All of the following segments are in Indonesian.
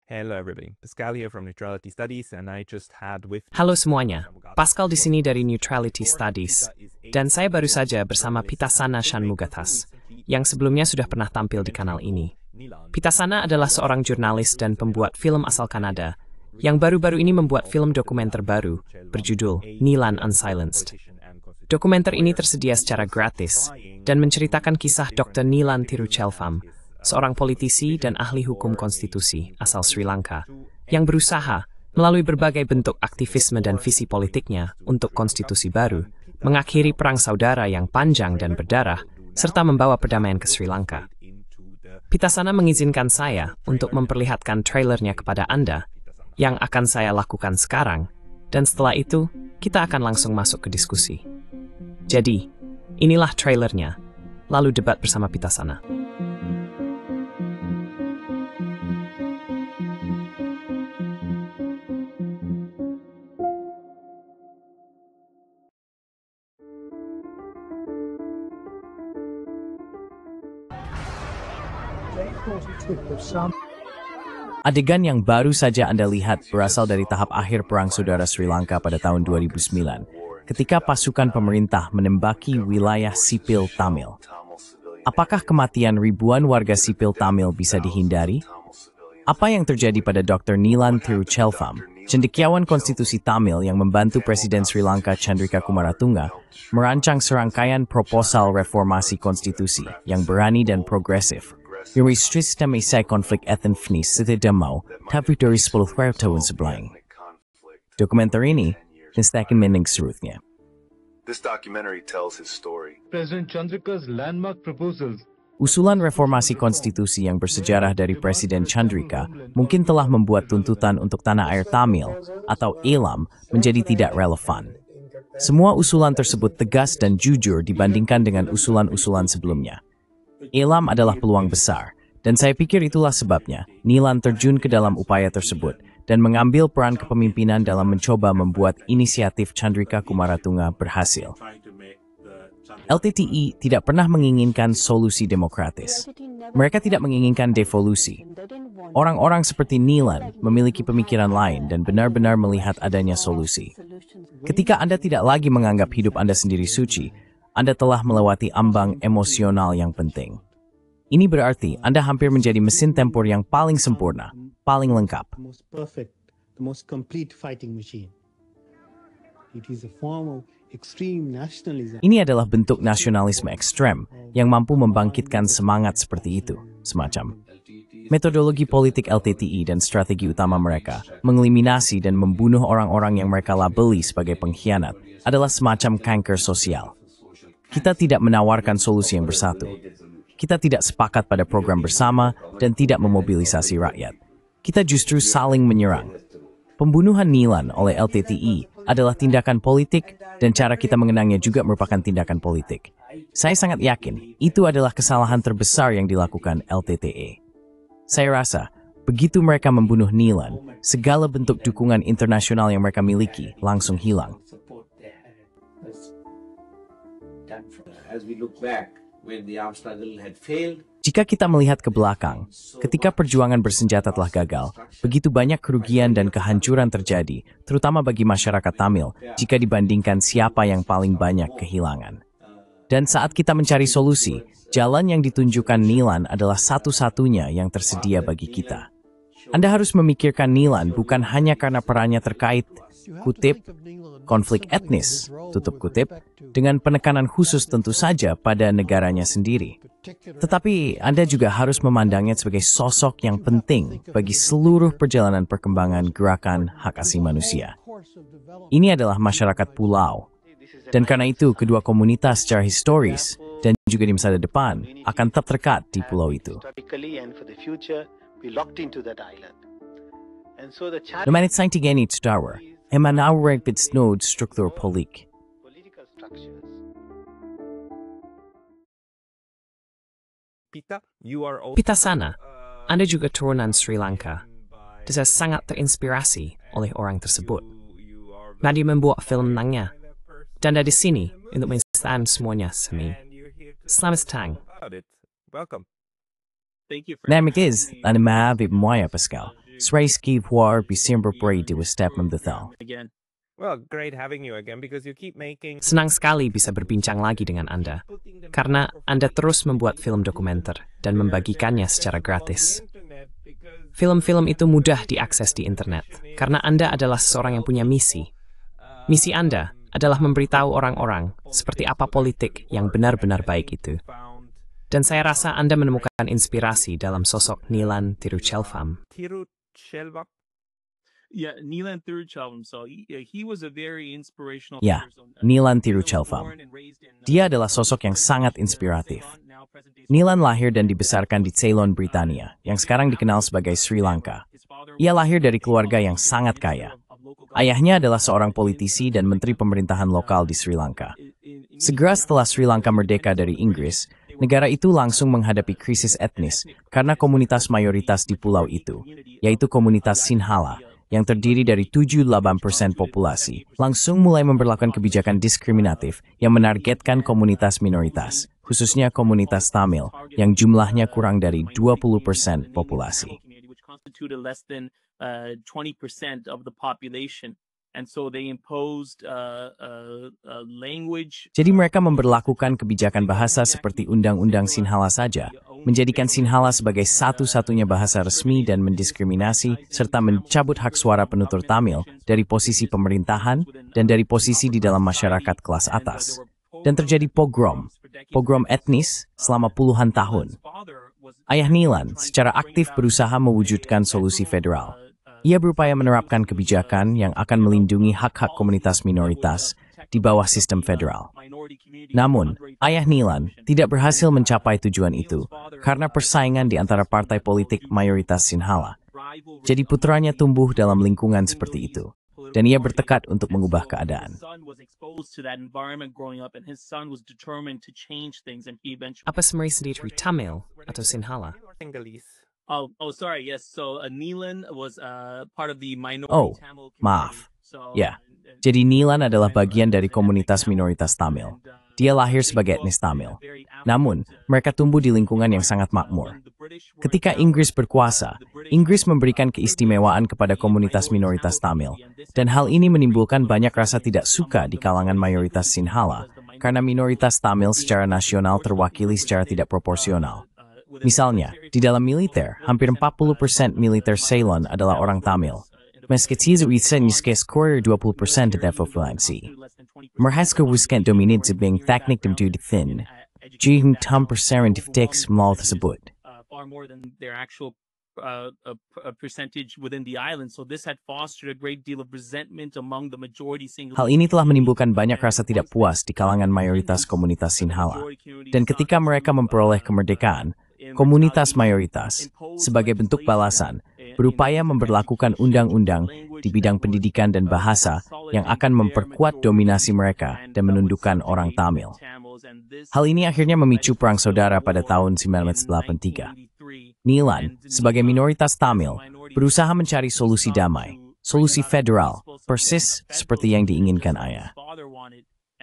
Hello everybody, Pascal here from Neutrality Studies and I just had with Halo semuanya, Pascal di sini dari Neutrality Studies, dan saya baru saja bersama Pitasana Shanmugathas, yang sebelumnya sudah pernah tampil di kanal ini. Pitasana adalah seorang jurnalis dan pembuat film asal Kanada, yang baru-baru ini membuat film dokumenter baru, berjudul Nilan Unsilenced. Dokumenter ini tersedia secara gratis, dan menceritakan kisah Dr. Nilan Tiruchelvam, seorang politisi dan ahli hukum konstitusi asal Sri Lanka, yang berusaha melalui berbagai bentuk aktivisme dan visi politiknya untuk konstitusi baru, mengakhiri perang saudara yang panjang dan berdarah, serta membawa perdamaian ke Sri Lanka. Pitasana mengizinkan saya untuk memperlihatkan trailernya kepada Anda, yang akan saya lakukan sekarang, dan setelah itu, kita akan langsung masuk ke diskusi. Jadi, inilah trailernya, lalu debat bersama Pitasana. Adegan yang baru saja Anda lihat berasal dari tahap akhir Perang Saudara Sri Lanka pada tahun 2009, ketika pasukan pemerintah menembaki wilayah sipil Tamil. Apakah kematian ribuan warga sipil Tamil bisa dihindari? Apa yang terjadi pada Dr. Nilan Tiruchelvam, cendekiawan konstitusi Tamil yang membantu Presiden Sri Lanka Chandrika Kumaratunga merancang serangkaian proposal reformasi konstitusi yang berani dan progresif, yang sistem isai konflik etnis setidaknya tapi dari 10 tahun sebelum. Dokumenter ini menstakin mening seruthnya. This documentary tells his story. President Chandrika's landmark proposals. Usulan reformasi konstitusi yang bersejarah dari Presiden Chandrika mungkin telah membuat tuntutan untuk tanah air Tamil atau Elam menjadi tidak relevan. Semua usulan tersebut tegas dan jujur dibandingkan dengan usulan-usulan sebelumnya. Elam adalah peluang besar, dan saya pikir itulah sebabnya Nilan terjun ke dalam upaya tersebut dan mengambil peran kepemimpinan dalam mencoba membuat inisiatif Chandrika Kumaratunga berhasil. LTTE tidak pernah menginginkan solusi demokratis. Mereka tidak menginginkan devolusi. Orang-orang seperti Nilan memiliki pemikiran lain dan benar-benar melihat adanya solusi. Ketika Anda tidak lagi menganggap hidup Anda sendiri suci, Anda telah melewati ambang emosional yang penting. Ini berarti Anda hampir menjadi mesin tempur yang paling sempurna, paling lengkap. Ini adalah bentuk nasionalisme ekstrem yang mampu membangkitkan semangat seperti itu, semacam. Metodologi politik LTTE dan strategi utama mereka, mengeliminasi dan membunuh orang-orang yang mereka labeli sebagai pengkhianat, adalah semacam kanker sosial. Kita tidak menawarkan solusi yang bersatu. Kita tidak sepakat pada program bersama dan tidak memobilisasi rakyat. Kita justru saling menyerang. Pembunuhan Nilan oleh LTTE adalah tindakan politik dan cara kita mengenangnya juga merupakan tindakan politik. Saya sangat yakin itu adalah kesalahan terbesar yang dilakukan LTTE. Saya rasa, begitu mereka membunuh Nilan, segala bentuk dukungan internasional yang mereka miliki langsung hilang. Jika kita melihat ke belakang, ketika perjuangan bersenjata telah gagal, begitu banyak kerugian dan kehancuran terjadi, terutama bagi masyarakat Tamil, jika dibandingkan siapa yang paling banyak kehilangan. Dan saat kita mencari solusi, jalan yang ditunjukkan Nilan adalah satu-satunya yang tersedia bagi kita. Anda harus memikirkan Nilan bukan hanya karena perannya terkait, kutip, konflik etnis, tutup kutip, dengan penekanan khusus tentu saja pada negaranya sendiri. Tetapi Anda juga harus memandangnya sebagai sosok yang penting bagi seluruh perjalanan perkembangan gerakan hak asasi manusia. Ini adalah masyarakat pulau, dan karena itu kedua komunitas secara historis dan juga di masa depan akan tetap terdekat di pulau itu. Namanit saing tigenit Starwer, emanawreg bitsnod struktur polik. Pitasana, Anda juga turunan Sri Lanka. Dan saya sangat terinspirasi oleh orang tersebut. Nadia membuat film tentangnya. Dan dari sini untuk menginspirasi semuanya semi. Selamat datang. Welcome. Namik is, and Mahavib Moya Pascal. Sraiski War Bisimber Brady was step membetal. Well, great having you again because you keep making. Senang sekali bisa berbincang lagi dengan Anda, karena Anda terus membuat film dokumenter dan membagikannya secara gratis. Film-film itu mudah diakses di internet, karena Anda adalah seseorang yang punya misi. Misi Anda adalah memberitahu orang-orang seperti apa politik yang benar-benar baik itu. Dan saya rasa Anda menemukan inspirasi dalam sosok Nilan Tiruchelvam. Tiruchelvam? Yeah, Nilan Tiruchelvam. So he was a very inspirational Ya, Nilan Tiruchelvam. Dia adalah sosok yang sangat inspiratif. Nilan lahir dan dibesarkan di Ceylon, Britania, yang sekarang dikenal sebagai Sri Lanka. Ia lahir dari keluarga yang sangat kaya. Ayahnya adalah seorang politisi dan menteri pemerintahan lokal di Sri Lanka. Segera setelah Sri Lanka merdeka dari Inggris, negara itu langsung menghadapi krisis etnis karena komunitas mayoritas di pulau itu, yaitu komunitas Sinhala, yang terdiri dari 78% populasi, langsung mulai memberlakukan kebijakan diskriminatif yang menargetkan komunitas minoritas, khususnya komunitas Tamil, yang jumlahnya kurang dari 20% populasi. Jadi mereka memberlakukan kebijakan bahasa seperti Undang-Undang Sinhala saja, menjadikan Sinhala sebagai satu-satunya bahasa resmi dan mendiskriminasi, serta mencabut hak suara penutur Tamil dari posisi pemerintahan dan dari posisi di dalam masyarakat kelas atas. Dan terjadi pogrom etnis selama puluhan tahun. Ayah Nilan secara aktif berusaha mewujudkan solusi federal. Ia berupaya menerapkan kebijakan yang akan melindungi hak-hak komunitas minoritas di bawah sistem federal. Namun, ayah Nilan tidak berhasil mencapai tujuan itu karena persaingan di antara partai politik mayoritas Sinhala. Jadi putranya tumbuh dalam lingkungan seperti itu, dan ia bertekad untuk mengubah keadaan. Apa Semari sendiri Tamil atau Sinhala? Sinhalese. Sorry. Yes. So Nilan was part of the minority Tamil community. Maaf. Ya, jadi Nilan adalah bagian dari komunitas minoritas Tamil. Dia lahir sebagai etnis Tamil. Namun, mereka tumbuh di lingkungan yang sangat makmur. Ketika Inggris berkuasa, Inggris memberikan keistimewaan kepada komunitas minoritas Tamil. Dan hal ini menimbulkan banyak rasa tidak suka di kalangan mayoritas Sinhala, karena minoritas Tamil secara nasional terwakili secara tidak proporsional. Misalnya, di dalam militer, hampir 40% militer Ceylon adalah orang Tamil. Meski bisa skor 20% dari populasi. Mereka wiskan dominit sebagai teknik demdudithin. Jihum tam persentif teks mal tersebut. Far more than their actual percentage within the island. So this had fostered a great deal of resentment among the majority single. Hal ini telah menimbulkan banyak rasa tidak puas di kalangan mayoritas komunitas Sinhala. Dan ketika mereka memperoleh kemerdekaan, komunitas mayoritas, sebagai bentuk balasan, berupaya memberlakukan undang-undang di bidang pendidikan dan bahasa yang akan memperkuat dominasi mereka dan menundukkan orang Tamil. Hal ini akhirnya memicu perang saudara pada tahun 1983. Nilan, sebagai minoritas Tamil, berusaha mencari solusi damai, solusi federal, persis seperti yang diinginkan ayah.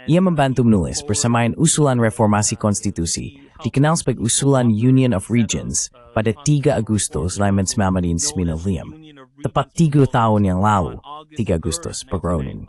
Ia membantu menulis bersamaan usulan reformasi konstitusi, dikenal sebagai usulan Union of Regions, pada 3 Agustus 1995, tepat 3 tahun yang lalu, 3 Agustus Pegronin.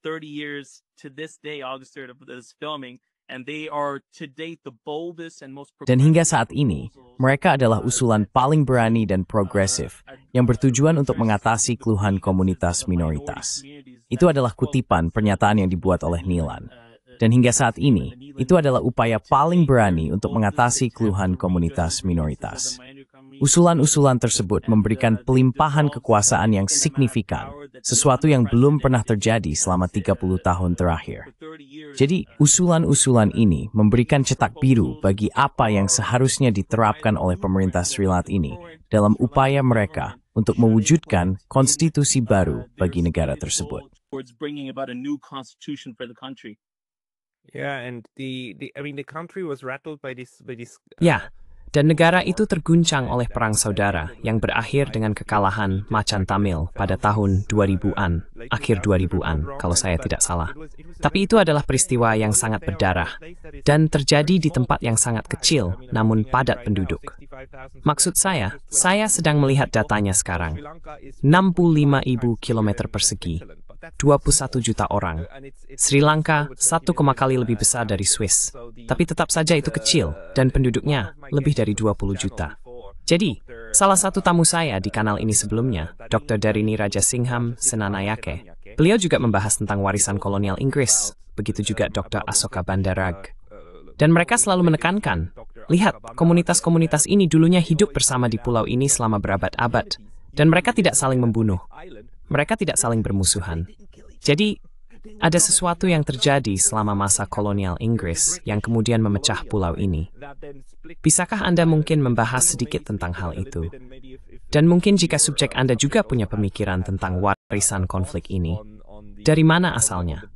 30 years to this day, August 3rd of this filming, and they are to date the boldest and most. Dan hingga saat ini, mereka adalah usulan paling berani dan progresif yang bertujuan untuk mengatasi keluhan komunitas minoritas. Itu adalah kutipan pernyataan yang dibuat oleh Nilan. Dan hingga saat ini, itu adalah upaya paling berani untuk mengatasi keluhan komunitas minoritas. Usulan-usulan tersebut memberikan pelimpahan kekuasaan yang signifikan, sesuatu yang belum pernah terjadi selama 30 tahun terakhir. Jadi, usulan-usulan ini memberikan cetak biru bagi apa yang seharusnya diterapkan oleh pemerintah Sri Lanka ini dalam upaya mereka untuk mewujudkan konstitusi baru bagi negara tersebut. Yeah, and the country was rattled by this. Ya, dan negara itu terguncang oleh perang saudara yang berakhir dengan kekalahan Macan Tamil pada tahun 2000-an, akhir 2000-an kalau saya tidak salah. Tapi itu adalah peristiwa yang sangat berdarah dan terjadi di tempat yang sangat kecil namun padat penduduk. Maksud saya sedang melihat datanya sekarang. 65.000 kilometer persegi, 21 juta orang. Sri Lanka 1,5 kali lebih besar dari Swiss, tapi tetap saja itu kecil dan penduduknya lebih dari 20 juta. Jadi, salah satu tamu saya di kanal ini sebelumnya, Dr. Darini Rajasingham Senanayake, beliau juga membahas tentang warisan kolonial Inggris, begitu juga Dr. Asoka Bandarag. Dan mereka selalu menekankan, lihat, komunitas-komunitas ini dulunya hidup bersama di pulau ini selama berabad-abad, dan mereka tidak saling membunuh. Mereka tidak saling bermusuhan. Jadi, ada sesuatu yang terjadi selama masa kolonial Inggris yang kemudian memecah pulau ini. Bisakah Anda mungkin membahas sedikit tentang hal itu? Dan mungkin jika subjek Anda juga punya pemikiran tentang warisan konflik ini, dari mana asalnya?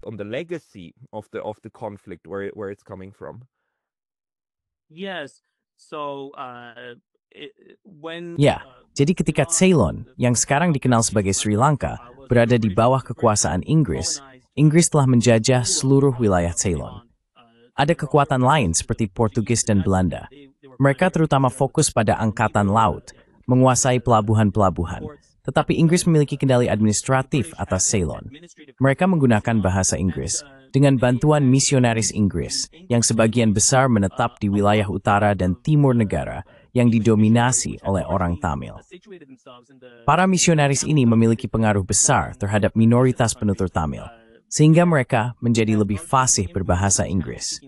Yes. So, Ya, jadi ketika Ceylon, yang sekarang dikenal sebagai Sri Lanka, berada di bawah kekuasaan Inggris, Inggris telah menjajah seluruh wilayah Ceylon. Ada kekuatan lain seperti Portugis dan Belanda. Mereka terutama fokus pada angkatan laut, menguasai pelabuhan-pelabuhan. Tetapi Inggris memiliki kendali administratif atas Ceylon. Mereka menggunakan bahasa Inggris dengan bantuan misionaris Inggris yang sebagian besar menetap di wilayah utara dan timur negara yang didominasi oleh orang Tamil. Para misionaris ini memiliki pengaruh besar terhadap minoritas penutur Tamil, sehingga mereka menjadi lebih fasih berbahasa Inggris.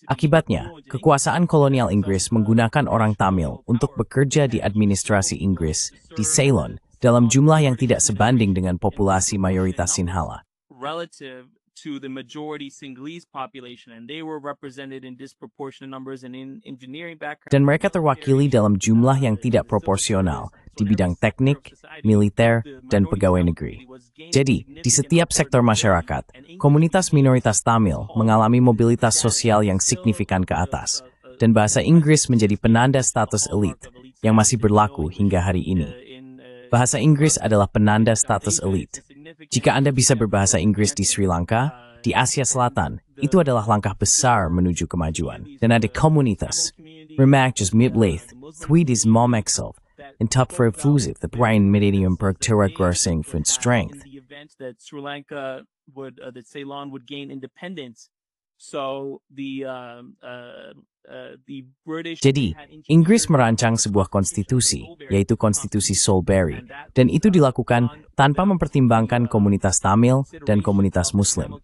Akibatnya, kekuasaan kolonial Inggris menggunakan orang Tamil untuk bekerja di administrasi Inggris di Ceylon dalam jumlah yang tidak sebanding dengan populasi mayoritas Sinhala. relative to the majority Sinhalese population, and they were represented in disproportionate numbers and in engineering background. Dan mereka terwakili dalam jumlah yang tidak proporsional di bidang teknik, militer, dan pegawai negeri. Jadi, di setiap sektor masyarakat, komunitas minoritas Tamil mengalami mobilitas sosial yang signifikan ke atas, dan bahasa Inggris menjadi penanda status elit yang masih berlaku hingga hari ini. Bahasa Inggris adalah penanda status elit. Jika Anda bisa berbahasa Inggris di Sri Lanka, di Asia Selatan, itu adalah langkah besar menuju kemajuan. Dan ada komunitas, Remages Midlaith, Thwidis Momexel, and Tupfer Fuzif, the Brian Millennium Bergtura Gursing for strength. The event that Sri Lanka that Ceylon would gain independence. So the British. Jadi, Inggris merancang sebuah konstitusi, yaitu Konstitusi Salisbury, dan itu dilakukan tanpa mempertimbangkan komunitas Tamil dan komunitas Muslim.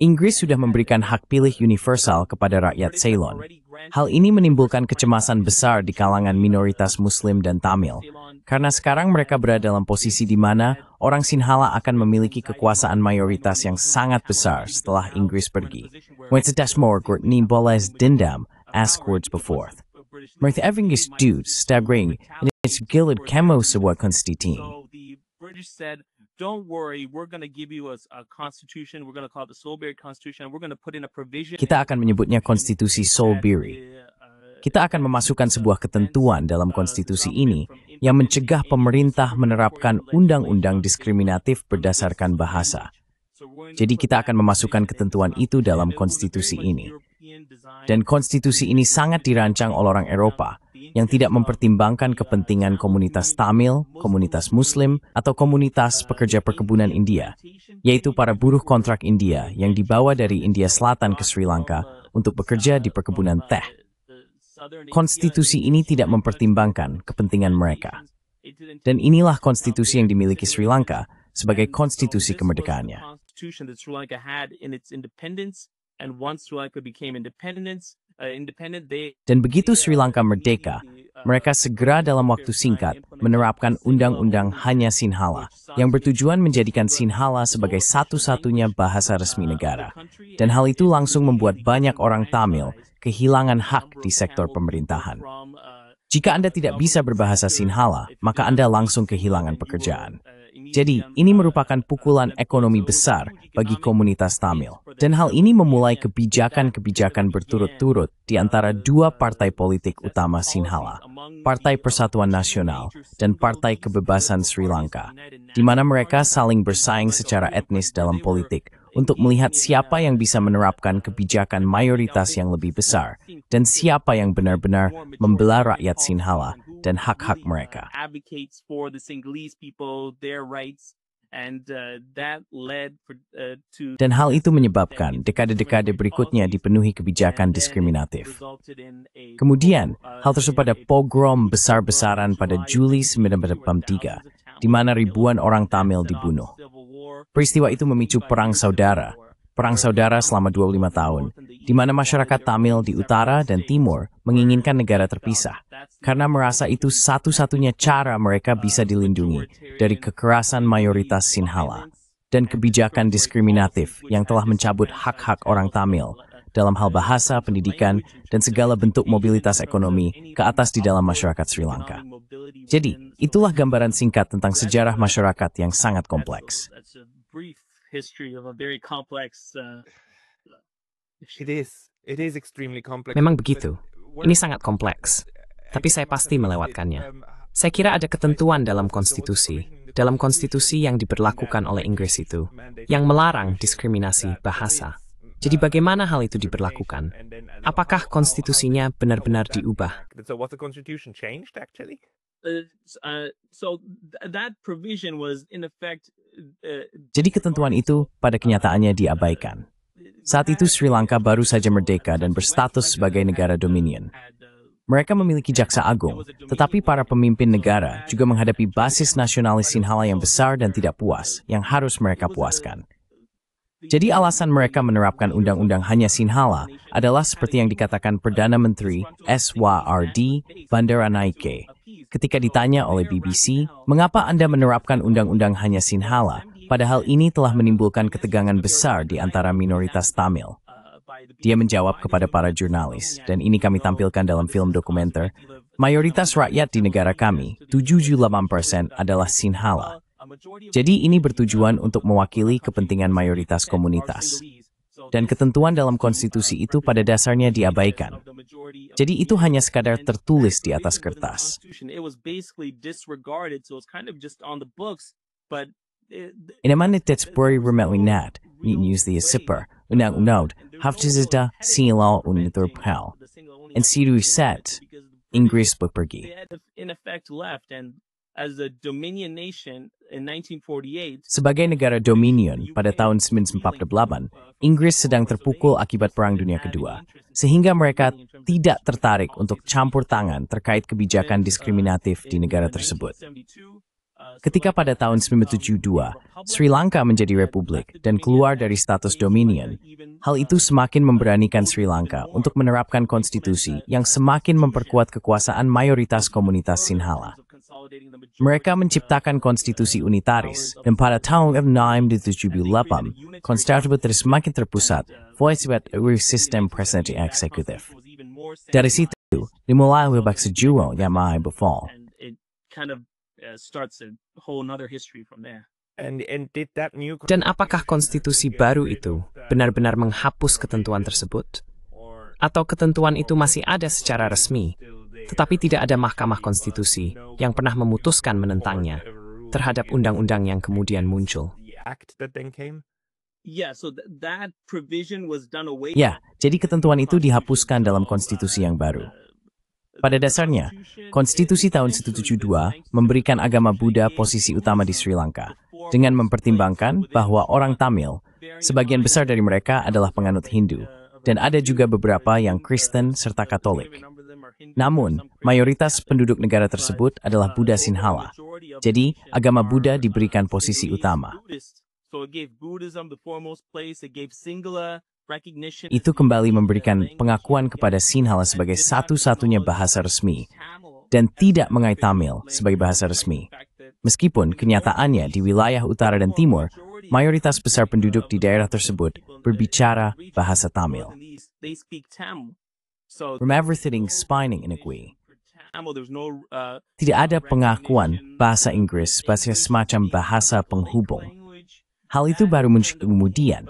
Inggris sudah memberikan hak pilih universal kepada rakyat Ceylon. Hal ini menimbulkan kecemasan besar di kalangan minoritas Muslim dan Tamil, karena sekarang mereka berada dalam posisi di mana orang Sinhala akan memiliki kekuasaan mayoritas yang sangat besar setelah Inggris pergi. Wencetasmore ni boles dendam as words before. Mereka Evingis dudes staggering in its gilid kemo sebuah konstitusi. So the British said, "Don't worry, we're going to give you a constitution. We're going to call it the Salisbury Constitution. We're going to put in a provision." Kita akan menyebutnya Konstitusi Salisbury. Kita akan memasukkan sebuah ketentuan dalam konstitusi ini yang mencegah pemerintah menerapkan undang-undang diskriminatif berdasarkan bahasa. Jadi kita akan memasukkan ketentuan itu dalam konstitusi ini. Dan konstitusi ini sangat dirancang oleh orang Eropa yang tidak mempertimbangkan kepentingan komunitas Tamil, komunitas Muslim, atau komunitas pekerja perkebunan India, yaitu para buruh kontrak India yang dibawa dari India Selatan ke Sri Lanka untuk bekerja di perkebunan teh. Konstitusi ini tidak mempertimbangkan kepentingan mereka. Dan inilah konstitusi yang dimiliki Sri Lanka sebagai konstitusi kemerdekaannya. Dan begitu Sri Lanka merdeka, mereka segera dalam waktu singkat menerapkan undang-undang hanya Sinhala, yang bertujuan menjadikan Sinhala sebagai satu-satunya bahasa resmi negara. Dan hal itu langsung membuat banyak orang Tamil kehilangan hak di sektor pemerintahan. Jika Anda tidak bisa berbahasa Sinhala, maka Anda langsung kehilangan pekerjaan. Jadi, ini merupakan pukulan ekonomi besar bagi komunitas Tamil. Dan hal ini memulai kebijakan-kebijakan berturut-turut di antara dua partai politik utama Sinhala, Partai Persatuan Nasional dan Partai Kebebasan Sri Lanka, di mana mereka saling bersaing secara etnis dalam politik untuk melihat siapa yang bisa menerapkan kebijakan mayoritas yang lebih besar dan siapa yang benar-benar membela rakyat Sinhala dan hak-hak mereka. Dan hal itu menyebabkan dekade-dekade berikutnya dipenuhi kebijakan diskriminatif. Kemudian, hal tersebut pada pogrom besar-besaran pada Juli 1983, di mana ribuan orang Tamil dibunuh. Peristiwa itu memicu perang saudara selama 25 tahun, di mana masyarakat Tamil di utara dan timur menginginkan negara terpisah, karena merasa itu satu-satunya cara mereka bisa dilindungi dari kekerasan mayoritas Sinhala dan kebijakan diskriminatif yang telah mencabut hak-hak orang Tamil dalam hal bahasa, pendidikan, dan segala bentuk mobilitas ekonomi ke atas di dalam masyarakat Sri Lanka. Jadi, itulah gambaran singkat tentang sejarah masyarakat yang sangat kompleks. It is extremely complex. Memang begitu. Ini sangat kompleks. Tapi saya pasti melewatkannya. Saya kira ada ketentuan dalam konstitusi yang diberlakukan oleh Inggris itu, yang melarang diskriminasi bahasa. Jadi bagaimana hal itu diberlakukan? Apakah konstitusinya benar-benar diubah? So was the constitution changed actually? Jadi ketentuan itu pada kenyataannya diabaikan. Saat itu Sri Lanka baru saja merdeka dan berstatus sebagai negara dominion. Mereka memiliki jaksa agung, tetapi para pemimpin negara juga menghadapi basis nasionalis Sinhala yang besar dan tidak puas, yang harus mereka puaskan. Jadi alasan mereka menerapkan undang-undang hanya Sinhala adalah seperti yang dikatakan Perdana Menteri SYRD Bandaranaike. Ketika ditanya oleh BBC, mengapa Anda menerapkan undang-undang hanya Sinhala, padahal ini telah menimbulkan ketegangan besar di antara minoritas Tamil. Dia menjawab kepada para jurnalis, dan ini kami tampilkan dalam film dokumenter, mayoritas rakyat di negara kami, 78% adalah Sinhala. Jadi ini bertujuan untuk mewakili kepentingan mayoritas komunitas. Dan ketentuan dalam konstitusi itu pada dasarnya diabaikan. Jadi itu hanya sekadar tertulis di atas kertas. Inaman Tetsburi Remelinat, News the Sipper, Unang-Unod, Hafjizita, Silo Uniturpel, and Siru Set, Inggris bepergi. Sebagai negara dominion pada tahun 1948, Inggris sedang terpukul akibat Perang Dunia Kedua, sehingga mereka tidak tertarik untuk campur tangan terkait kebijakan diskriminatif di negara tersebut. Ketika pada tahun 1972, Sri Lanka menjadi republik dan keluar dari status dominion, hal itu semakin memberanikan Sri Lanka untuk menerapkan konstitusi yang semakin memperkuat kekuasaan mayoritas komunitas Sinhala. Mereka menciptakan konstitusi unitaris, dan pada tahun 1978, konstitusi tersebut semakin terpusat, voice-buat sistem presidensi eksekutif. Dari situ, dimulai babak sejuang yang maha befall. Dan apakah konstitusi baru itu benar-benar menghapus ketentuan tersebut? Atau ketentuan itu masih ada secara resmi, tetapi tidak ada mahkamah konstitusi yang pernah memutuskan menentangnya terhadap undang-undang yang kemudian muncul? Ya, jadi ketentuan itu dihapuskan dalam konstitusi yang baru. Pada dasarnya, konstitusi tahun 1972 memberikan agama Buddha posisi utama di Sri Lanka, dengan mempertimbangkan bahwa orang Tamil, sebagian besar dari mereka adalah penganut Hindu, dan ada juga beberapa yang Kristen serta Katolik. Namun, mayoritas penduduk negara tersebut adalah Buddha Sinhala, jadi agama Buddha diberikan posisi utama. Itu kembali memberikan pengakuan kepada Sinhala sebagai satu-satunya bahasa resmi dan tidak mengait Tamil sebagai bahasa resmi. Meskipun kenyataannya di wilayah utara dan timur, mayoritas besar penduduk di daerah tersebut berbicara bahasa Tamil. Tidak ada pengakuan bahasa Inggris sebagai semacam bahasa penghubung. Hal itu baru muncul kemudian.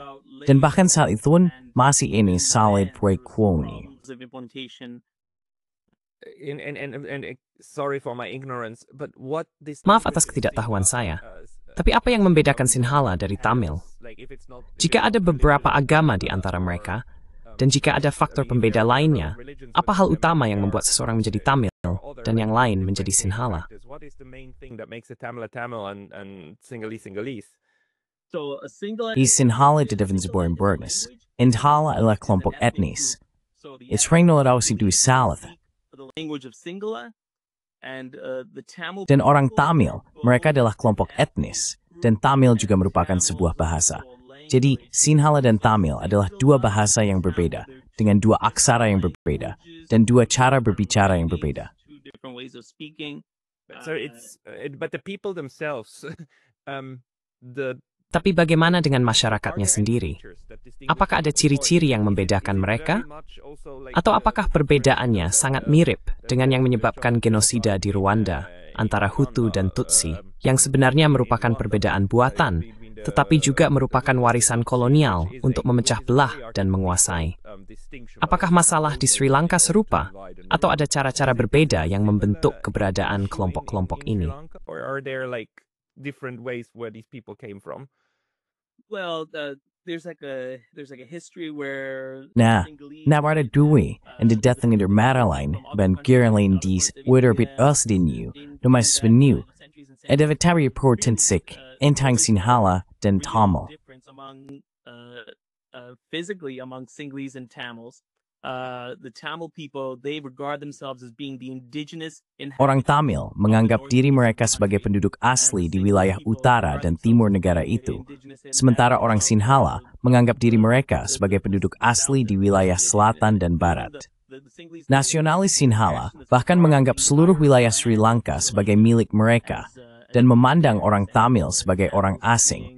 Dan bahkan saat itu pun masih ini solid prequoni. Maaf atas ketidaktahuan saya, tapi apa yang membedakan Sinhala dari Tamil? Jika ada beberapa agama di antara mereka, dan jika ada faktor pembeda lainnya, apa hal utama yang membuat seseorang menjadi Tamil dan yang lain menjadi Sinhala? Di Sinhala terdapat sebuah bernis. Sinhala adalah kelompok etnis. Israel si dua salat. Dan orang Tamil, mereka adalah kelompok etnis. Dan Tamil juga merupakan sebuah bahasa. Jadi, Sinhala dan Tamil adalah dua bahasa yang berbeda, dengan dua aksara yang berbeda, dan dua cara berbicara yang berbeda. Tapi bagaimana dengan masyarakatnya sendiri? Apakah ada ciri-ciri yang membedakan mereka? Atau apakah perbedaannya sangat mirip dengan yang menyebabkan genosida di Rwanda antara Hutu dan Tutsi, yang sebenarnya merupakan perbedaan buatan, tetapi juga merupakan warisan kolonial untuk memecah belah dan menguasai? Apakah masalah di Sri Lanka serupa? Atau ada cara-cara berbeda yang membentuk keberadaan kelompok-kelompok ini? Nah, ada dua, and the death in Madeline, ben Geraldine Dees, bit us din you, no mas new. Ada vatari portensik, entang Sinhala, dan Tamil. Physically among Sinhalese and Tamils, the Tamil people, they regard themselves as being the indigenous. Orang Tamil menganggap diri mereka sebagai penduduk asli di wilayah utara dan timur negara itu. Sementara orang Sinhala menganggap diri mereka sebagai penduduk asli di wilayah selatan dan barat. Nasionalis Sinhala bahkan menganggap seluruh wilayah Sri Lanka sebagai milik mereka dan memandang orang Tamil sebagai orang asing.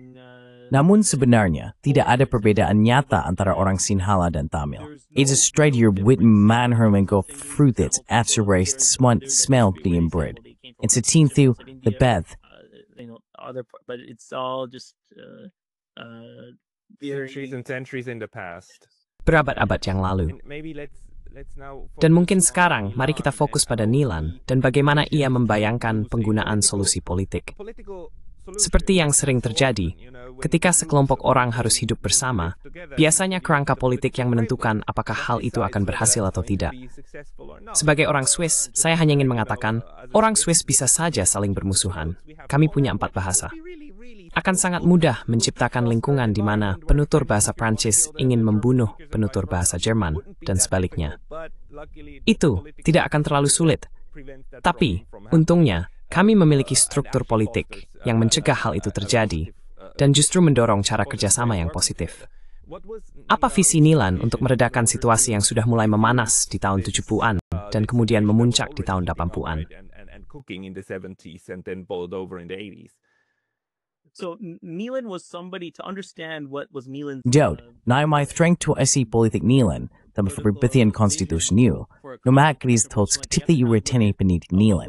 Namun sebenarnya, tidak ada perbedaan nyata antara orang Sinhala dan Tamil. It's a straight year with man herman go fruit it's after raised smell the inbred. It's a teen through the beth. But it's all just centuries and centuries in the past. Berabad-abad yang lalu. Dan mungkin sekarang, mari kita fokus pada Nilan dan bagaimana ia membayangkan penggunaan solusi politik. Seperti yang sering terjadi, ketika sekelompok orang harus hidup bersama, biasanya kerangka politik yang menentukan apakah hal itu akan berhasil atau tidak. Sebagai orang Swiss, saya hanya ingin mengatakan, orang Swiss bisa saja saling bermusuhan. Kami punya 4 bahasa. Akan sangat mudah menciptakan lingkungan di mana penutur bahasa Prancis ingin membunuh penutur bahasa Jerman, dan sebaliknya. Itu tidak akan terlalu sulit. Tapi, untungnya, kami memiliki struktur politik yang mencegah hal itu terjadi dan justru mendorong cara kerjasama yang positif. Apa visi Nilan untuk meredakan situasi yang sudah mulai memanas di tahun 70-an dan kemudian memuncak di tahun 80-an? So Nilan was somebody to understand what was Nilan's. Jod, na my strength to SE politik Nilan, dan perbethian konstitusional, no makris tots tipli uretene penit Nilan.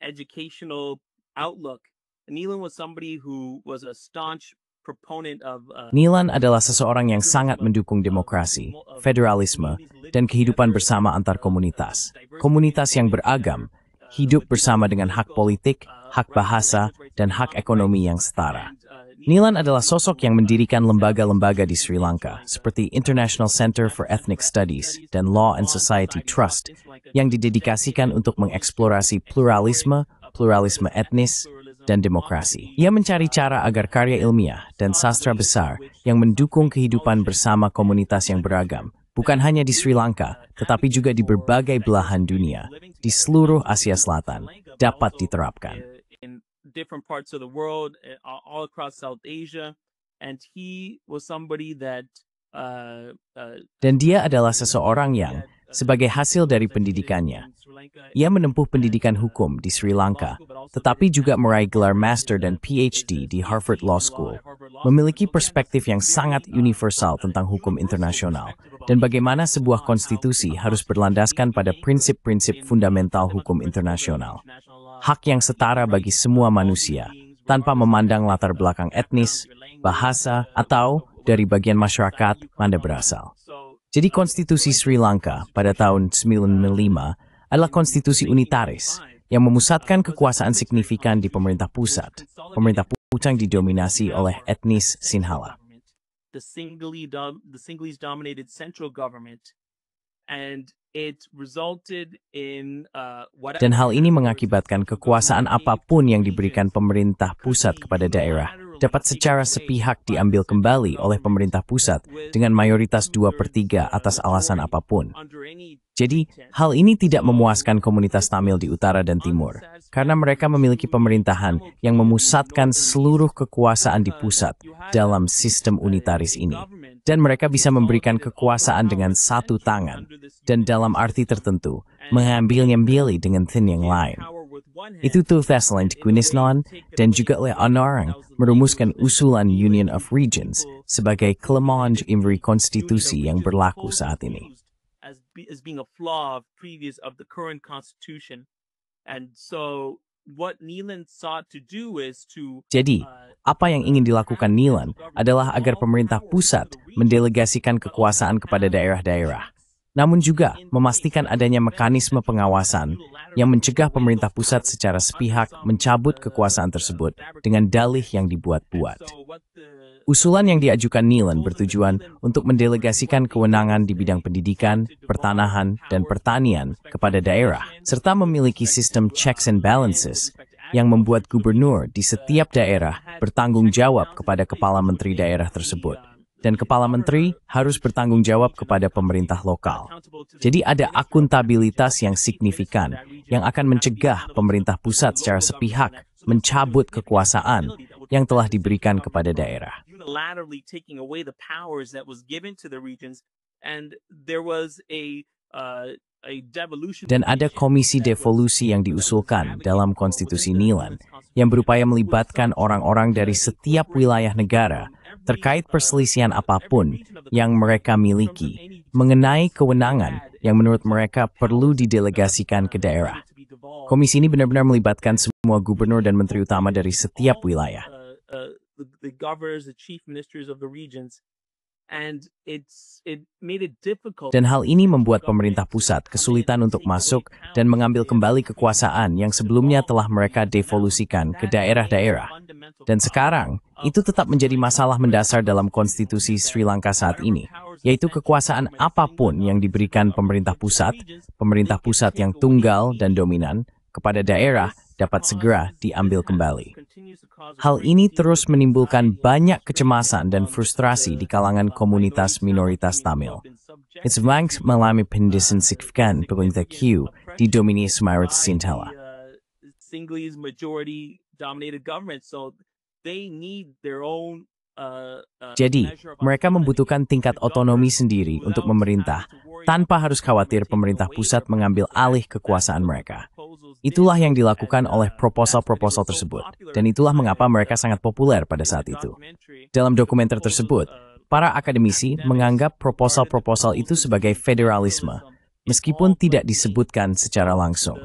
Educational outlook. Nilan was somebody who was a staunch proponent of. Nilan adalah seseorang yang sangat mendukung demokrasi, federalisme, dan kehidupan bersama antar komunitas. Komunitas yang beragam, hidup bersama dengan hak politik, hak bahasa, dan hak ekonomi yang setara. Nilan adalah sosok yang mendirikan lembaga-lembaga di Sri Lanka, seperti International Center for Ethnic Studies dan Law and Society Trust, yang didedikasikan untuk mengeksplorasi pluralisme etnis, dan demokrasi. Ia mencari cara agar karya ilmiah dan sastra besar yang mendukung kehidupan bersama komunitas yang beragam, bukan hanya di Sri Lanka, tetapi juga di berbagai belahan dunia, di seluruh Asia Selatan, dapat diterapkan. Different parts of the world, all across South Asia, and he was somebody that. Dan dia adalah seseorang yang, sebagai hasil dari pendidikannya, ia menempuh pendidikan hukum di Sri Lanka, tetapi juga meraih gelar Master dan PhD di Harvard Law School, memiliki perspektif yang sangat universal tentang hukum internasional, dan bagaimana sebuah konstitusi harus berlandaskan pada prinsip-prinsip fundamental hukum internasional. Hak yang setara bagi semua manusia, tanpa memandang latar belakang etnis, bahasa, atau dari bagian masyarakat mana berasal. Jadi konstitusi Sri Lanka pada tahun 1995 adalah konstitusi unitaris yang memusatkan kekuasaan signifikan di pemerintah pusat. Utang didominasi oleh etnis Sinhala. The Sinhalese dominated central government, and it resulted in Dan hal ini mengakibatkan kekuasaan apapun yang diberikan pemerintah pusat kepada daerah dapat secara sepihak diambil kembali oleh pemerintah pusat dengan mayoritas 2/3 atas alasan apapun. Jadi, hal ini tidak memuaskan komunitas Tamil di utara dan timur, karena mereka memiliki pemerintahan yang memusatkan seluruh kekuasaan di pusat dalam sistem unitaris ini. Dan mereka bisa memberikan kekuasaan dengan satu tangan, dan dalam arti tertentu, mengambilnya dengan tangan yang lain. Itu tuh selain Gunisnon dan juga oleh orang merumuskan usulan Union of Regions sebagai kelemahan imri konstitusi yang berlaku saat ini. As being a flaw of previous of the current constitution, and so what Neelan sought to do is to. Jadi, apa yang ingin dilakukan Neelan adalah agar pemerintah pusat mendelegasikan kekuasaan kepada daerah-daerah, namun juga memastikan adanya mekanisme pengawasan yang mencegah pemerintah pusat secara sepihak mencabut kekuasaan tersebut dengan dalih yang dibuat-buat. Usulan yang diajukan Neelan bertujuan untuk mendelegasikan kewenangan di bidang pendidikan, pertanahan, dan pertanian kepada daerah, serta memiliki sistem checks and balances yang membuat gubernur di setiap daerah bertanggung jawab kepada kepala menteri daerah tersebut. Dan kepala menteri harus bertanggung jawab kepada pemerintah lokal. Jadi ada akuntabilitas yang signifikan yang akan mencegah pemerintah pusat secara sepihak mencabut kekuasaan yang telah diberikan kepada daerah. Unilaterally taking away the powers that was given to the regions, and there was a devolution. Dan ada komisi devolusi yang diusulkan dalam konstitusi Neelan yang berupaya melibatkan orang-orang dari setiap wilayah negara terkait perselisihan apapun yang mereka miliki mengenai kewenangan yang menurut mereka perlu didelegasikan ke daerah. Komisi ini benar-benar melibatkan semua gubernur dan menteri utama dari setiap wilayah. The governors, the chief ministers of the regions, and it made it difficult. Dan hal ini membuat pemerintah pusat kesulitan untuk masuk dan mengambil kembali kekuasaan yang sebelumnya telah mereka devolusikan ke daerah-daerah. Dan sekarang, itu tetap menjadi masalah mendasar dalam konstitusi Sri Lanka saat ini, yaitu kekuasaan apapun yang diberikan pemerintah pusat yang tunggal dan dominan, kepada daerah dapat segera diambil kembali. Hal ini terus menimbulkan banyak kecemasan dan frustrasi di kalangan komunitas minoritas Tamil. It's banks mengalami pendidikan signifikan pemerintah Q di dominasi mayoritas Sinhala. Sinhalese majority dominated government, so they need their own. Jadi, mereka membutuhkan tingkat otonomi sendiri untuk memerintah, tanpa harus khawatir pemerintah pusat mengambil alih kekuasaan mereka. Itulah yang dilakukan oleh proposal-proposal tersebut, dan itulah mengapa mereka sangat populer pada saat itu. Dalam dokumenter tersebut, para akademisi menganggap proposal-proposal itu sebagai federalisme, meskipun tidak disebutkan secara langsung.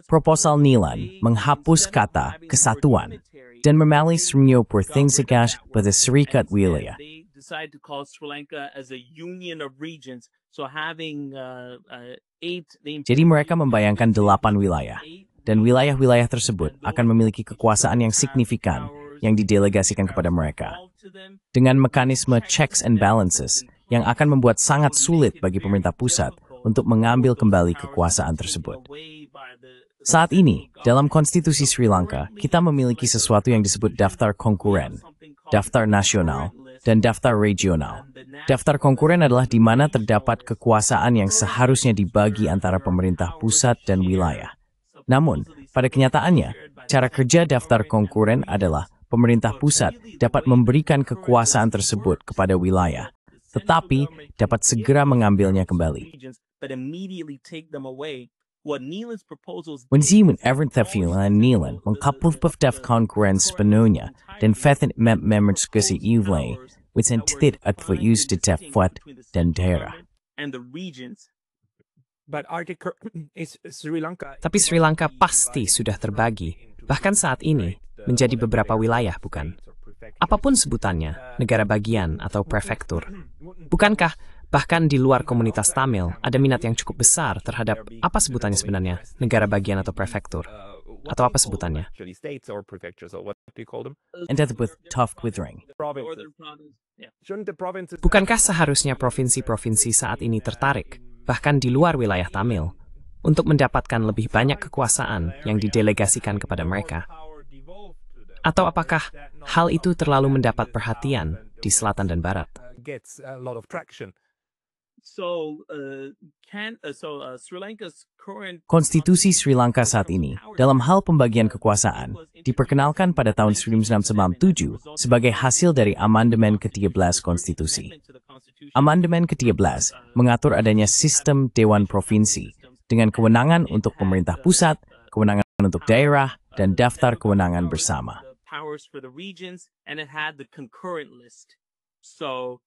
Proposal Neelan menghapus kata kesatuan dan memilih Sri Pertingsikas pada Serikat Wilayah. Decided to call Sri Lanka as a union of regions, so having 8. Jadi mereka membayangkan 8 wilayah, dan wilayah-wilayah tersebut akan memiliki kekuasaan yang signifikan yang didelegasikan kepada mereka. Dengan mekanisme checks and balances yang akan membuat sangat sulit bagi pemerintah pusat untuk mengambil kembali kekuasaan tersebut. Saat ini, dalam konstitusi Sri Lanka, kita memiliki sesuatu yang disebut daftar konkuren, daftar nasional, dan daftar regional. Daftar konkuren adalah di mana terdapat kekuasaan yang seharusnya dibagi antara pemerintah pusat dan wilayah. Namun, pada kenyataannya, cara kerja daftar konkuren adalah pemerintah pusat dapat memberikan kekuasaan tersebut kepada wilayah, tetapi dapat segera mengambilnya kembali. Wanneer everything Neelan mengkapulpuf daf konkuren sepenuhnya dan fethin members kesi Ivlay, which entithet at for use to tefwat dan daerah. Tapi Sri Lanka pasti sudah terbagi, bahkan saat ini, menjadi beberapa wilayah, bukan? Apapun sebutannya, negara bagian atau prefektur. Bukankah bahkan di luar komunitas Tamil ada minat yang cukup besar terhadap apa sebutannya sebenarnya, negara bagian atau prefektur? atau apa sebutannya? Actually, states or prefectures, or what do you call them? Ended with tough withering. Provinces. Northern province. Yeah. Shouldn't the provinces? Bukankah seharusnya provinsi-provinsi saat ini tertarik, bahkan di luar wilayah Tamil, untuk mendapatkan lebih banyak kekuasaan yang didelegasikan kepada mereka? Atau apakah hal itu terlalu mendapat perhatian di selatan dan barat? Gets a lot of traction. So, Sri Lanka's current Konstitusi Sri Lanka saat ini, dalam hal pembagian kekuasaan, diperkenalkan pada tahun 1997 sebagai hasil dari Amandemen ke-13 Konstitusi. Amandemen ke-13 mengatur adanya sistem Dewan Provinsi dengan kewenangan untuk pemerintah pusat, kewenangan untuk daerah, dan daftar kewenangan bersama. powers for the regions, and it had the concurrent list. So,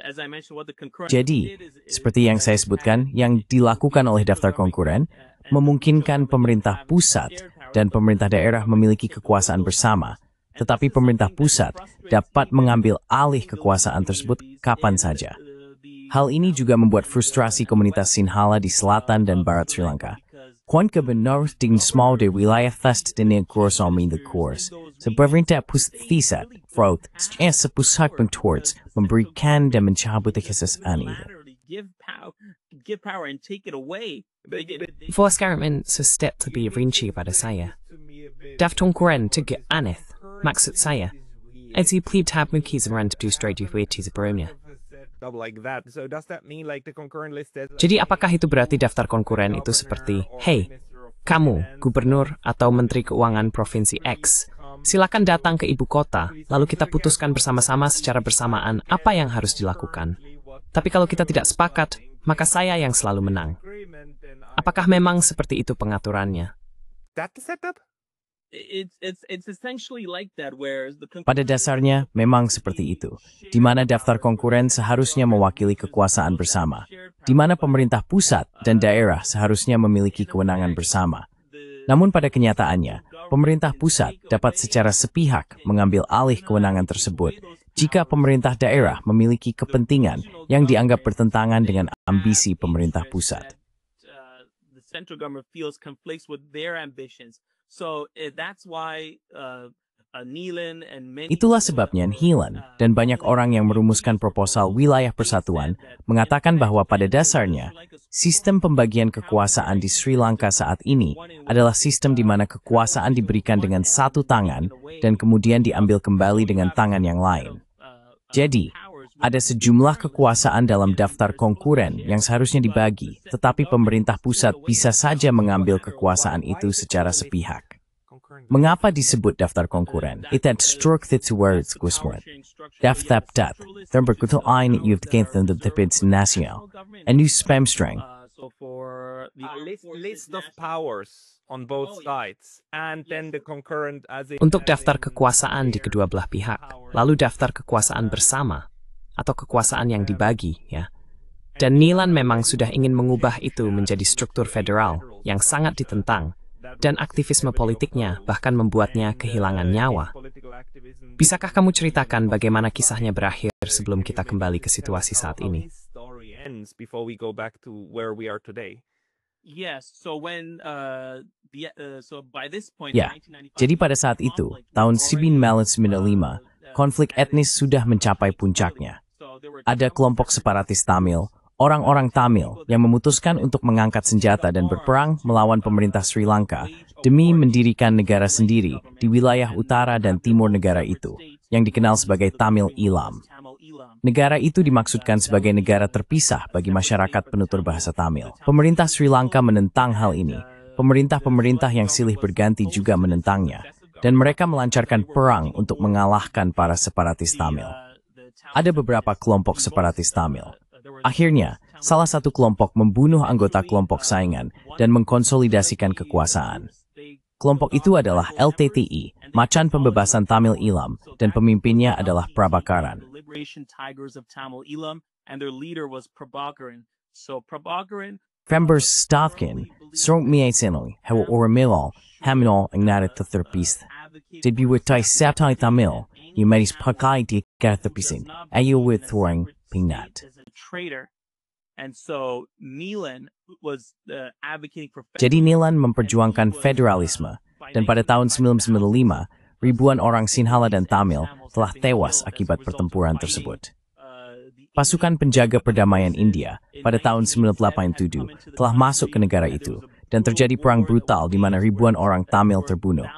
as I mentioned, what the concurrent Jadi, list did is seperti yang saya sebutkan, yang dilakukan oleh daftar konkuren, memungkinkan pemerintah pusat dan pemerintah daerah memiliki kekuasaan bersama, tetapi pemerintah pusat dapat mengambil alih kekuasaan tersebut kapan saja. Hal ini juga membuat frustrasi komunitas Sinhala di selatan dan barat Sri Lanka. Kuan Gubernur dengan small de wilayah fast dengan kursomi the course. Pemerintah pusat tisat, fraud, sepusat bentorts, memberikan dan mencabut kekesesaan itu. give power and take it away. Vos Karamin sestep lebih rinci pada saya. Daftar konkuren juga aneh. Maksud saya, Plebe tab mungkin merantu straight di sebelumnya. Like that. So does that mean like the concurrent list says, Jadi apakah itu berarti daftar konkuren itu seperti, hey, kamu, gubernur atau menteri keuangan provinsi X, silakan datang ke ibu kota, lalu kita putuskan bersama-sama secara bersamaan apa yang harus dilakukan. Tapi kalau kita tidak sepakat, maka saya yang selalu menang. Apakah memang seperti itu pengaturannya? that the setup? It's essentially like that, where the Pada dasarnya, memang seperti itu, di mana daftar konkuren seharusnya mewakili kekuasaan bersama, di mana pemerintah pusat dan daerah seharusnya memiliki kewenangan bersama. Namun pada kenyataannya, pemerintah pusat dapat secara sepihak mengambil alih kewenangan tersebut jika pemerintah daerah memiliki kepentingan yang dianggap bertentangan dengan ambisi pemerintah pusat. the central government feels conflicts with their ambitions. So that's why Neelan and many Itulah sebabnya Neelan dan banyak orang yang merumuskan proposal wilayah persatuan mengatakan bahwa pada dasarnya, sistem pembagian kekuasaan di Sri Lanka saat ini adalah sistem di mana kekuasaan diberikan dengan satu tangan dan kemudian diambil kembali dengan tangan yang lain. Jadi, ada sejumlah kekuasaan dalam daftar konkuren yang seharusnya dibagi, tetapi pemerintah pusat bisa saja mengambil kekuasaan itu secara sepihak. Mengapa disebut daftar konkuren? Itu struktur words Gusmuat. Daftar dat, dan berkutul ain you've gained the debates national. And you spam string. so for the List of powers on both sides, and then the concurrent as in Untuk daftar kekuasaan di kedua belah pihak, lalu daftar kekuasaan bersama, atau kekuasaan yang dibagi, ya. Dan Neelan memang sudah ingin mengubah itu menjadi struktur federal yang sangat ditentang, dan aktivisme politiknya bahkan membuatnya kehilangan nyawa. Bisakah kamu ceritakan bagaimana kisahnya berakhir sebelum kita kembali ke situasi saat ini? story ends before we go back to where we are today. yes. So when so by this point, Ya, 1995, jadi pada saat itu, tahun 1995, konflik etnis sudah mencapai puncaknya. so there were Ada kelompok separatis Tamil, orang-orang Tamil yang memutuskan untuk mengangkat senjata dan berperang melawan pemerintah Sri Lanka demi mendirikan negara sendiri di wilayah utara dan timur negara itu, yang dikenal sebagai Tamil Eelam. Negara itu dimaksudkan sebagai negara terpisah bagi masyarakat penutur bahasa Tamil. Pemerintah Sri Lanka menentang hal ini. Pemerintah-pemerintah yang silih berganti juga menentangnya, dan mereka melancarkan perang untuk mengalahkan para separatis Tamil. Ada beberapa kelompok separatis Tamil. Akhirnya, salah satu kelompok membunuh anggota kelompok saingan dan mengkonsolidasikan kekuasaan. Kelompok itu adalah LTTE, Macan Pembebasan Tamil Eelam, dan pemimpinnya adalah Prabhakaran. the Liberation Tigers of Tamil Eelam, and their leader was Prabhakaran. So Prabhakaran Members Stavkin, Srong Miasinoi, Hewa Oramilal, Haminol, ang Naritathirpist. Debutai Saptai Tamil, Yumeris Pakai di Karathapisin, Ayo with Thoring, Pingnat. is a traitor, and so Neelan was advocating for Jadi Neelan memperjuangkan federalisme, dan pada tahun 1995, ribuan orang Sinhala dan Tamil telah tewas akibat pertempuran tersebut. Pasukan penjaga perdamaian India pada tahun 1987 telah masuk ke negara itu dan terjadi perang brutal di mana ribuan orang Tamil terbunuh.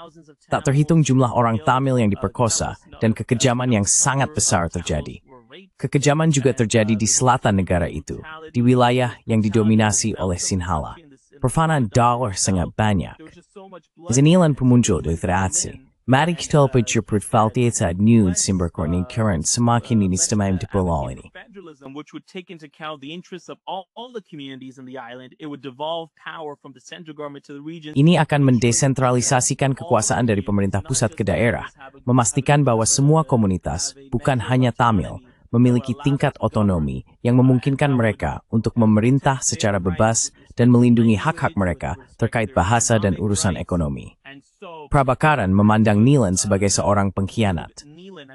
Tak terhitung jumlah orang Tamil yang diperkosa dan kekejaman yang sangat besar terjadi. Kekejaman juga terjadi di selatan negara itu, di wilayah yang didominasi oleh Sinhala. Perfanaan dolar sangat banyak. Inilah pemuncul dari Federasi. Mari kita pelajari profil saat nude sumber korning current semakin dinistimai di pulau ini. Federalism, which would take into account the interests of all the communities in the island, it would devolve power from the central government to the region. Ini akan mendesentralisasikan kekuasaan dari pemerintah pusat ke daerah, memastikan bahwa semua komunitas, bukan hanya Tamil, memiliki tingkat otonomi yang memungkinkan mereka untuk memerintah secara bebas dan melindungi hak-hak mereka terkait bahasa dan urusan ekonomi. Prabhakaran memandang Neelan sebagai seorang pengkhianat.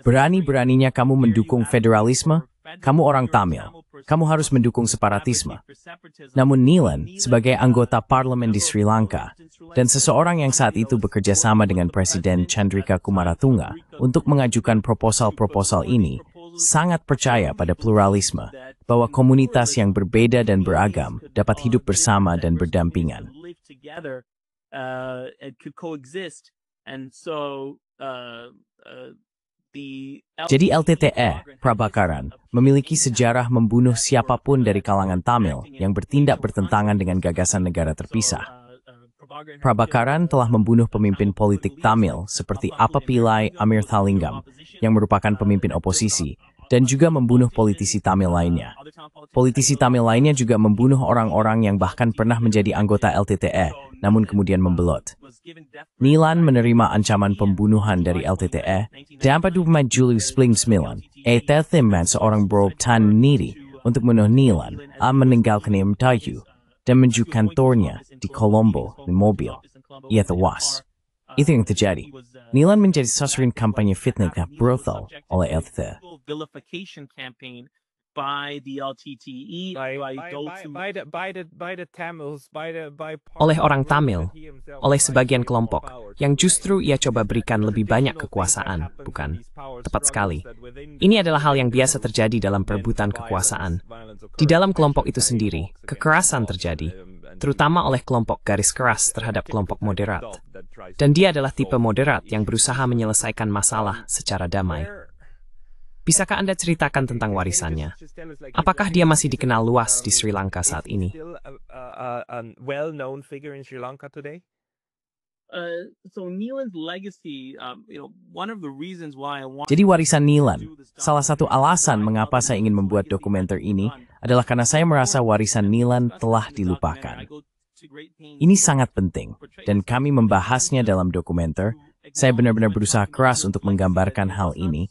Berani-beraninya kamu mendukung federalisme? Kamu orang Tamil. Kamu harus mendukung separatisme. Namun Neelan, sebagai anggota parlemen di Sri Lanka, dan seseorang yang saat itu bekerja sama dengan Presiden Chandrika Kumaratunga untuk mengajukan proposal-proposal ini, sangat percaya pada pluralisme, bahwa komunitas yang berbeda dan beragam dapat hidup bersama dan berdampingan. Jadi LTTE, Prabhakaran, memiliki sejarah membunuh siapapun dari kalangan Tamil yang bertindak bertentangan dengan gagasan negara terpisah. Prabhakaran telah membunuh pemimpin politik Tamil seperti Appapillai Amirthalingam yang merupakan pemimpin oposisi, dan juga membunuh politisi Tamil lainnya. Politisi Tamil lainnya juga membunuh orang-orang yang bahkan pernah menjadi anggota LTTE, namun kemudian membelot. Neelan menerima ancaman pembunuhan dari LTTE, dan pada 2 Juli 1999, Tetheman seorang bro Tan Niri untuk membunuh Neelan, meninggalkan Mtayu, dan menuju kantornya di Colombo di mobil. Ia tewas. Itu yang terjadi. Neelan menjadi sasaran kampanye fitnah brutal oleh LTTE. Vilification campaign by the LTTE, Oleh orang Tamil, oleh sebagian kelompok, yang justru ia coba berikan lebih banyak kekuasaan, bukan? Tepat sekali. Ini adalah hal yang biasa terjadi dalam perebutan kekuasaan. Di dalam kelompok itu sendiri, kekerasan terjadi, terutama oleh kelompok garis keras terhadap kelompok moderat. Dan dia adalah tipe moderat yang berusaha menyelesaikan masalah secara damai. Bisakah Anda ceritakan tentang warisannya? Apakah dia masih dikenal luas di Sri Lanka saat ini? Jadi warisan Neelan, salah satu alasan mengapa saya ingin membuat dokumenter ini adalah karena saya merasa warisan Neelan telah dilupakan. Ini sangat penting, dan kami membahasnya dalam dokumenter. Saya benar-benar berusaha keras untuk menggambarkan hal ini,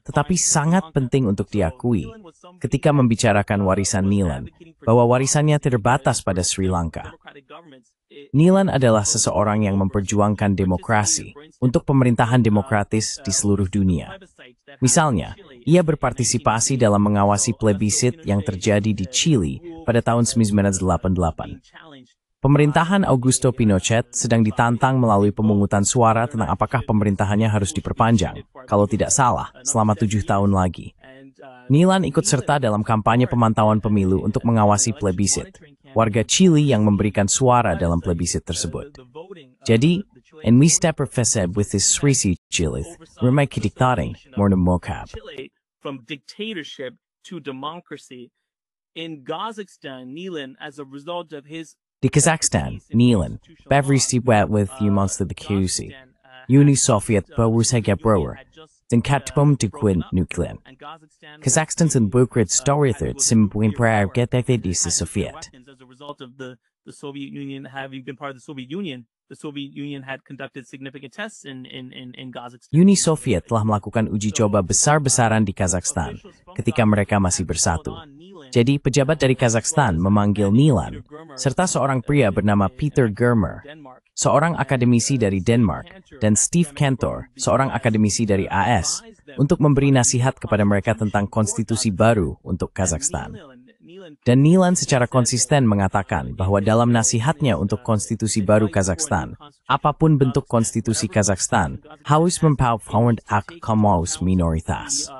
tetapi sangat penting untuk diakui ketika membicarakan warisan Neelan, bahwa warisannya terbatas pada Sri Lanka. Neelan adalah seseorang yang memperjuangkan demokrasi untuk pemerintahan demokratis di seluruh dunia. Misalnya, ia berpartisipasi dalam mengawasi plebisit yang terjadi di Chile pada tahun 1988. Pemerintahan Augusto Pinochet sedang ditantang melalui pemungutan suara tentang apakah pemerintahannya harus diperpanjang, kalau tidak salah, selama 7 tahun lagi. Neelan ikut serta dalam kampanye pemantauan pemilu untuk mengawasi plebisit, warga Chile yang memberikan suara dalam plebisit tersebut. Jadi, and we step professor with this Srisi Chile, remai kidiktaring, morna mokab. From dictatorship to democracy. In Kazakhstan, Neelan, as a result of his Di Kazakhstan, Neelan, Bavristi wet with months of the QC, Uni Soviet Bawusega Brower, then Katbum to Quint Nuclean. Kazakhstan's and Bukrid Storythird Simbuin Prayer get that they dis Soviet. As a result of the Soviet Union having been part of the Soviet Union, the Soviet Union had conducted significant tests in Kazakhstan. Uni Soviet telah melakukan uji coba besar-besaran di Kazakhstan ketika mereka masih bersatu. Jadi, pejabat dari Kazakhstan memanggil Neelan, serta seorang pria bernama Peter Germer, seorang akademisi dari Denmark, dan Steve Cantor, seorang akademisi dari AS, untuk memberi nasihat kepada mereka tentang konstitusi baru untuk Kazakhstan. Dan Nilan secara konsisten mengatakan bahwa dalam nasihatnya untuk konstitusi baru Kazakhstan, apapun bentuk konstitusi Kazakhstan, harus memperhatikan hak kaum minoritas.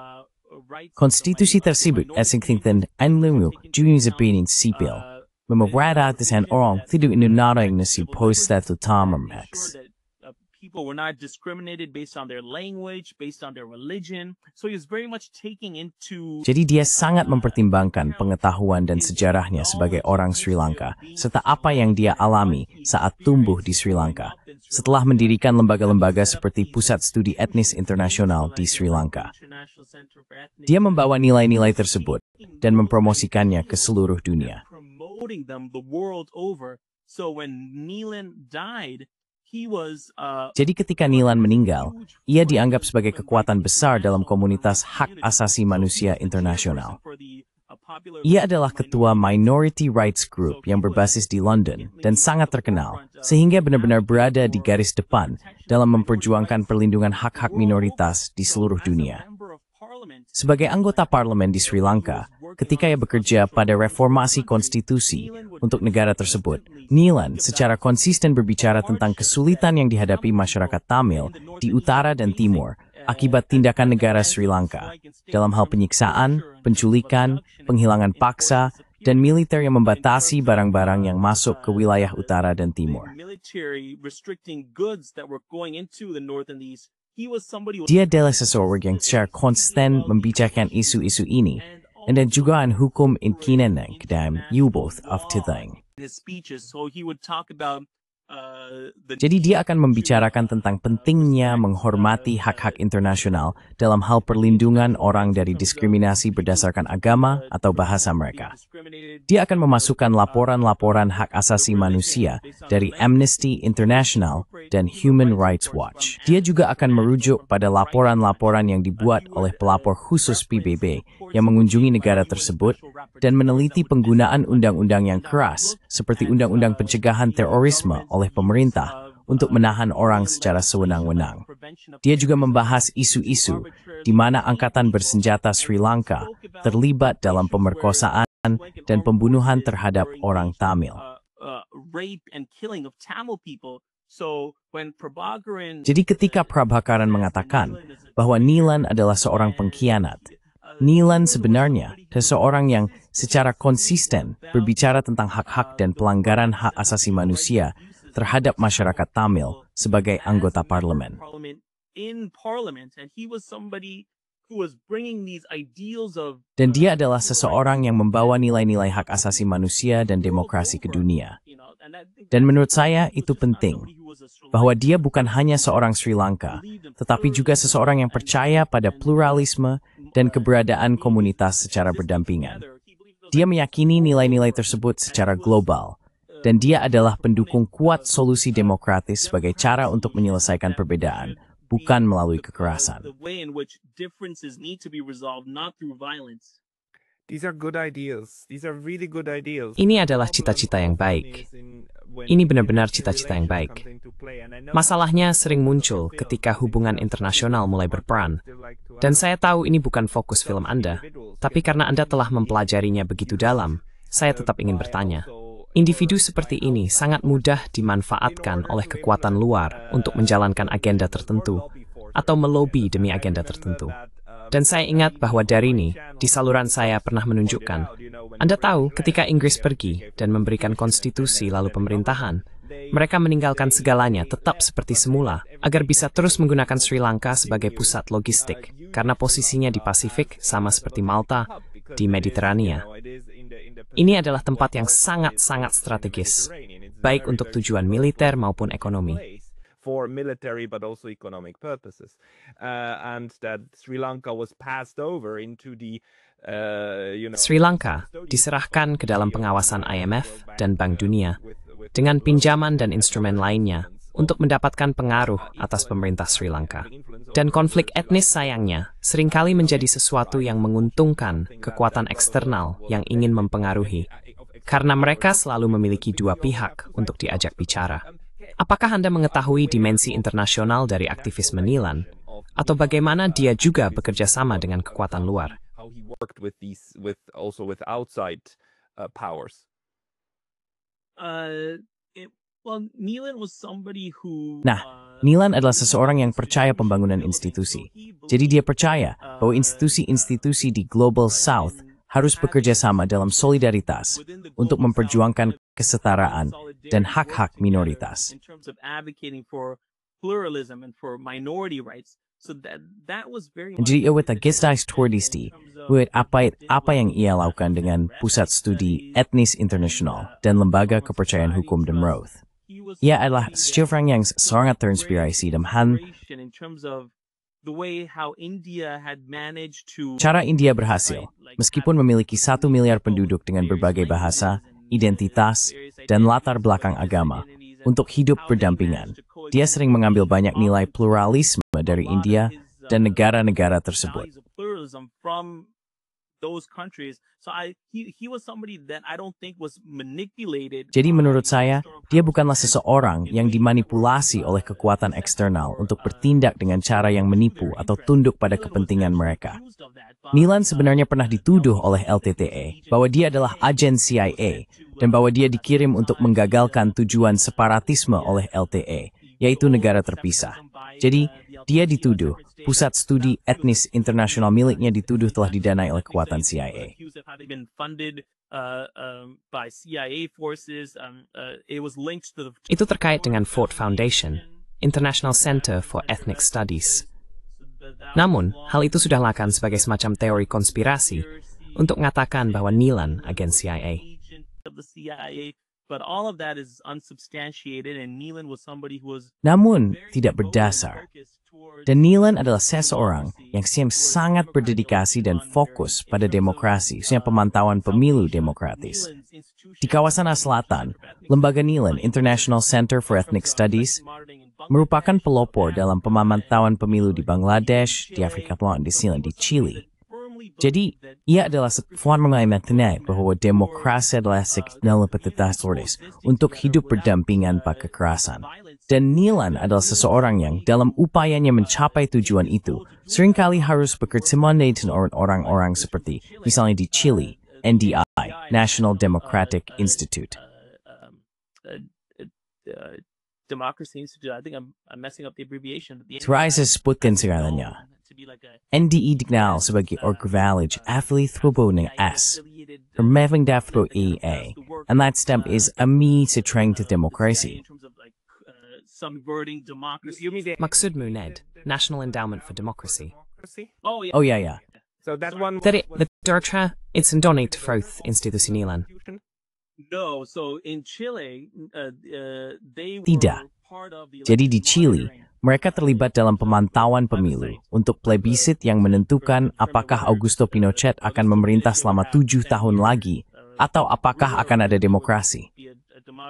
Konstitusi tersebut Essington Anlimu Junior Benin Sipil memperhatikan orang tidak Indonesia yang nasib post-statu tamamaks. People were not discriminated based on their language, based on their religion. So he was very much taking into... Jadi dia sangat mempertimbangkan pengetahuan dan sejarahnya sebagai orang Sri Lanka, serta apa yang dia alami saat tumbuh di Sri Lanka, setelah mendirikan lembaga-lembaga seperti Pusat Studi Etnis Internasional di Sri Lanka. Dia membawa nilai-nilai tersebut dan mempromosikannya ke seluruh dunia. So when Nilan died, jadi ketika Nilan meninggal, ia dianggap sebagai kekuatan besar dalam komunitas hak asasi manusia internasional. Ia adalah ketua Minority Rights Group yang berbasis di London dan sangat terkenal, sehingga benar-benar berada di garis depan dalam memperjuangkan perlindungan hak-hak minoritas di seluruh dunia. Sebagai anggota parlemen di Sri Lanka, ketika ia bekerja pada reformasi konstitusi untuk negara tersebut, Nilan secara konsisten berbicara tentang kesulitan yang dihadapi masyarakat Tamil di utara dan timur akibat tindakan negara Sri Lanka dalam hal penyiksaan, penculikan, penghilangan paksa, dan militer yang membatasi barang-barang yang masuk ke wilayah utara dan timur. Dia adalah seseorang yang secara konsisten membicarakan isu-isu ini, dan juga hukum inkineneng kedam yuboth of tithing. Jadi dia akan membicarakan tentang pentingnya menghormati hak-hak internasional dalam hal perlindungan orang dari diskriminasi berdasarkan agama atau bahasa mereka. Dia akan memasukkan laporan-laporan hak asasi manusia dari Amnesty International dan Human Rights Watch. Dia juga akan merujuk pada laporan-laporan yang dibuat oleh pelapor khusus PBB yang mengunjungi negara tersebut dan meneliti penggunaan undang-undang yang keras seperti Undang-Undang Pencegahan Terorisme oleh pemerintah untuk menahan orang secara sewenang-wenang. Dia juga membahas isu-isu di mana angkatan bersenjata Sri Lanka terlibat dalam pemerkosaan dan pembunuhan terhadap orang Tamil. Jadi ketika Prabhakaran mengatakan bahwa Nilan adalah seorang pengkhianat, Nilan sebenarnya seseorang yang secara konsisten berbicara tentang hak-hak dan pelanggaran hak asasi manusia terhadap masyarakat Tamil sebagai anggota parlemen. Dan dia adalah seseorang yang membawa nilai-nilai hak asasi manusia dan demokrasi ke dunia. Dan menurut saya itu penting, bahwa dia bukan hanya seorang Sri Lanka, tetapi juga seseorang yang percaya pada pluralisme dan keberadaan komunitas secara berdampingan. Dia meyakini nilai-nilai tersebut secara global, dan dia adalah pendukung kuat solusi demokratis sebagai cara untuk menyelesaikan perbedaan, bukan melalui kekerasan. Ini adalah cita-cita yang baik. Ini benar-benar cita-cita yang baik. Masalahnya sering muncul ketika hubungan internasional mulai berperan. Dan saya tahu ini bukan fokus film Anda, tapi karena Anda telah mempelajarinya begitu dalam, saya tetap ingin bertanya. Individu seperti ini sangat mudah dimanfaatkan oleh kekuatan luar untuk menjalankan agenda tertentu atau melobi demi agenda tertentu. Dan saya ingat bahwa dari ini, di saluran saya pernah menunjukkan, Anda tahu ketika Inggris pergi dan memberikan konstitusi lalu pemerintahan, mereka meninggalkan segalanya tetap seperti semula agar bisa terus menggunakan Sri Lanka sebagai pusat logistik karena posisinya di Pasifik sama seperti Malta di Mediterania. Ini adalah tempat yang sangat-sangat strategis, baik untuk tujuan militer maupun ekonomi. For military but also economic purposes, and that Sri Lanka was passed over into the Sri Lanka diserahkan ke dalam pengawasan IMF dan Bank Dunia dengan pinjaman dan instrumen lainnya untuk mendapatkan pengaruh atas pemerintah Sri Lanka. Dan konflik etnis sayangnya seringkali menjadi sesuatu yang menguntungkan kekuatan eksternal yang ingin mempengaruhi, karena mereka selalu memiliki dua pihak untuk diajak bicara. Apakah Anda mengetahui dimensi internasional dari aktivisme Nilan? Atau bagaimana dia juga bekerja sama dengan kekuatan luar? powers? Neelan was somebody who. Nah, Neelan adalah seseorang yang percaya pembangunan institusi. Jadi dia percaya bahwa institusi-institusi di Global South harus bekerja sama dalam solidaritas untuk memperjuangkan kesetaraan dan hak-hak minoritas. In terms of advocating for pluralism and for minority rights. So that was very much. Jadi awet gestais tordisti, buat apa yang ia lakukan dengan Pusat Studi Etnis Internasional dan Lembaga Kepercayaan Hukum dan Roth. Ia adalah seorang yang sangat terinspirasi dengan in terms of the way how India had managed to. cara India berhasil, meskipun memiliki 1 miliar penduduk dengan berbagai bahasa, identitas, dan latar belakang agama, untuk hidup berdampingan. Dia sering mengambil banyak nilai pluralisme dari India dan negara-negara tersebut. Jadi menurut saya, dia bukanlah seseorang yang dimanipulasi oleh kekuatan eksternal untuk bertindak dengan cara yang menipu atau tunduk pada kepentingan mereka. Neelan sebenarnya pernah dituduh oleh LTTE bahwa dia adalah agen CIA dan bahwa dia dikirim untuk menggagalkan tujuan separatisme oleh LTE, yaitu negara terpisah. Jadi, dia dituduh, Pusat Studi Etnis Internasional miliknya dituduh telah didanai oleh kekuatan CIA. Itu terkait dengan Ford Foundation, International Center for Ethnic Studies. Namun, hal itu sudah lakukan sebagai semacam teori konspirasi untuk mengatakan bahwa Neelan agen CIA. Namun, tidak berdasar. Dan Neelan adalah seseorang yang sangat berdedikasi dan fokus pada demokrasi, khususnya pemantauan pemilu demokratis. Di kawasan selatan, lembaga Neelan, International Center for Ethnic Studies, merupakan pelopor dalam pemantauan pemilu di Bangladesh, di Afrika Selatan, di Sri Lanka, di Chili. Jadi, ia adalah sebuah mengenai bahwa demokrasi adalah signal petitastoris untuk hidup berdampingan pada kekerasan. Dan Neelan adalah seseorang yang dalam upayanya mencapai tujuan itu, seringkali harus bekerja dengan orang-orang seperti misalnya di Chile, NDI, National Democratic Institute. Democracy Institute, I think I'm messing up the abbreviation. Saya sebutkan segalanya. NDI dikenal sebagai Organization Affiliate dengan S, Remeving Dafro EA, and that stamp is a means to train to democracy. Maksudmu, Ned, National Endowment for Democracy. Oh yeah. So that one. Dari Literature, it's in donate Froth Institusi Neelan. No, so in Chile, they Tidak. were part of the. Jadi di Chile, mereka terlibat dalam pemantauan pemilu untuk plebiscit yang menentukan apakah Augusto Pinochet akan memerintah selama 7 tahun lagi atau apakah akan ada demokrasi.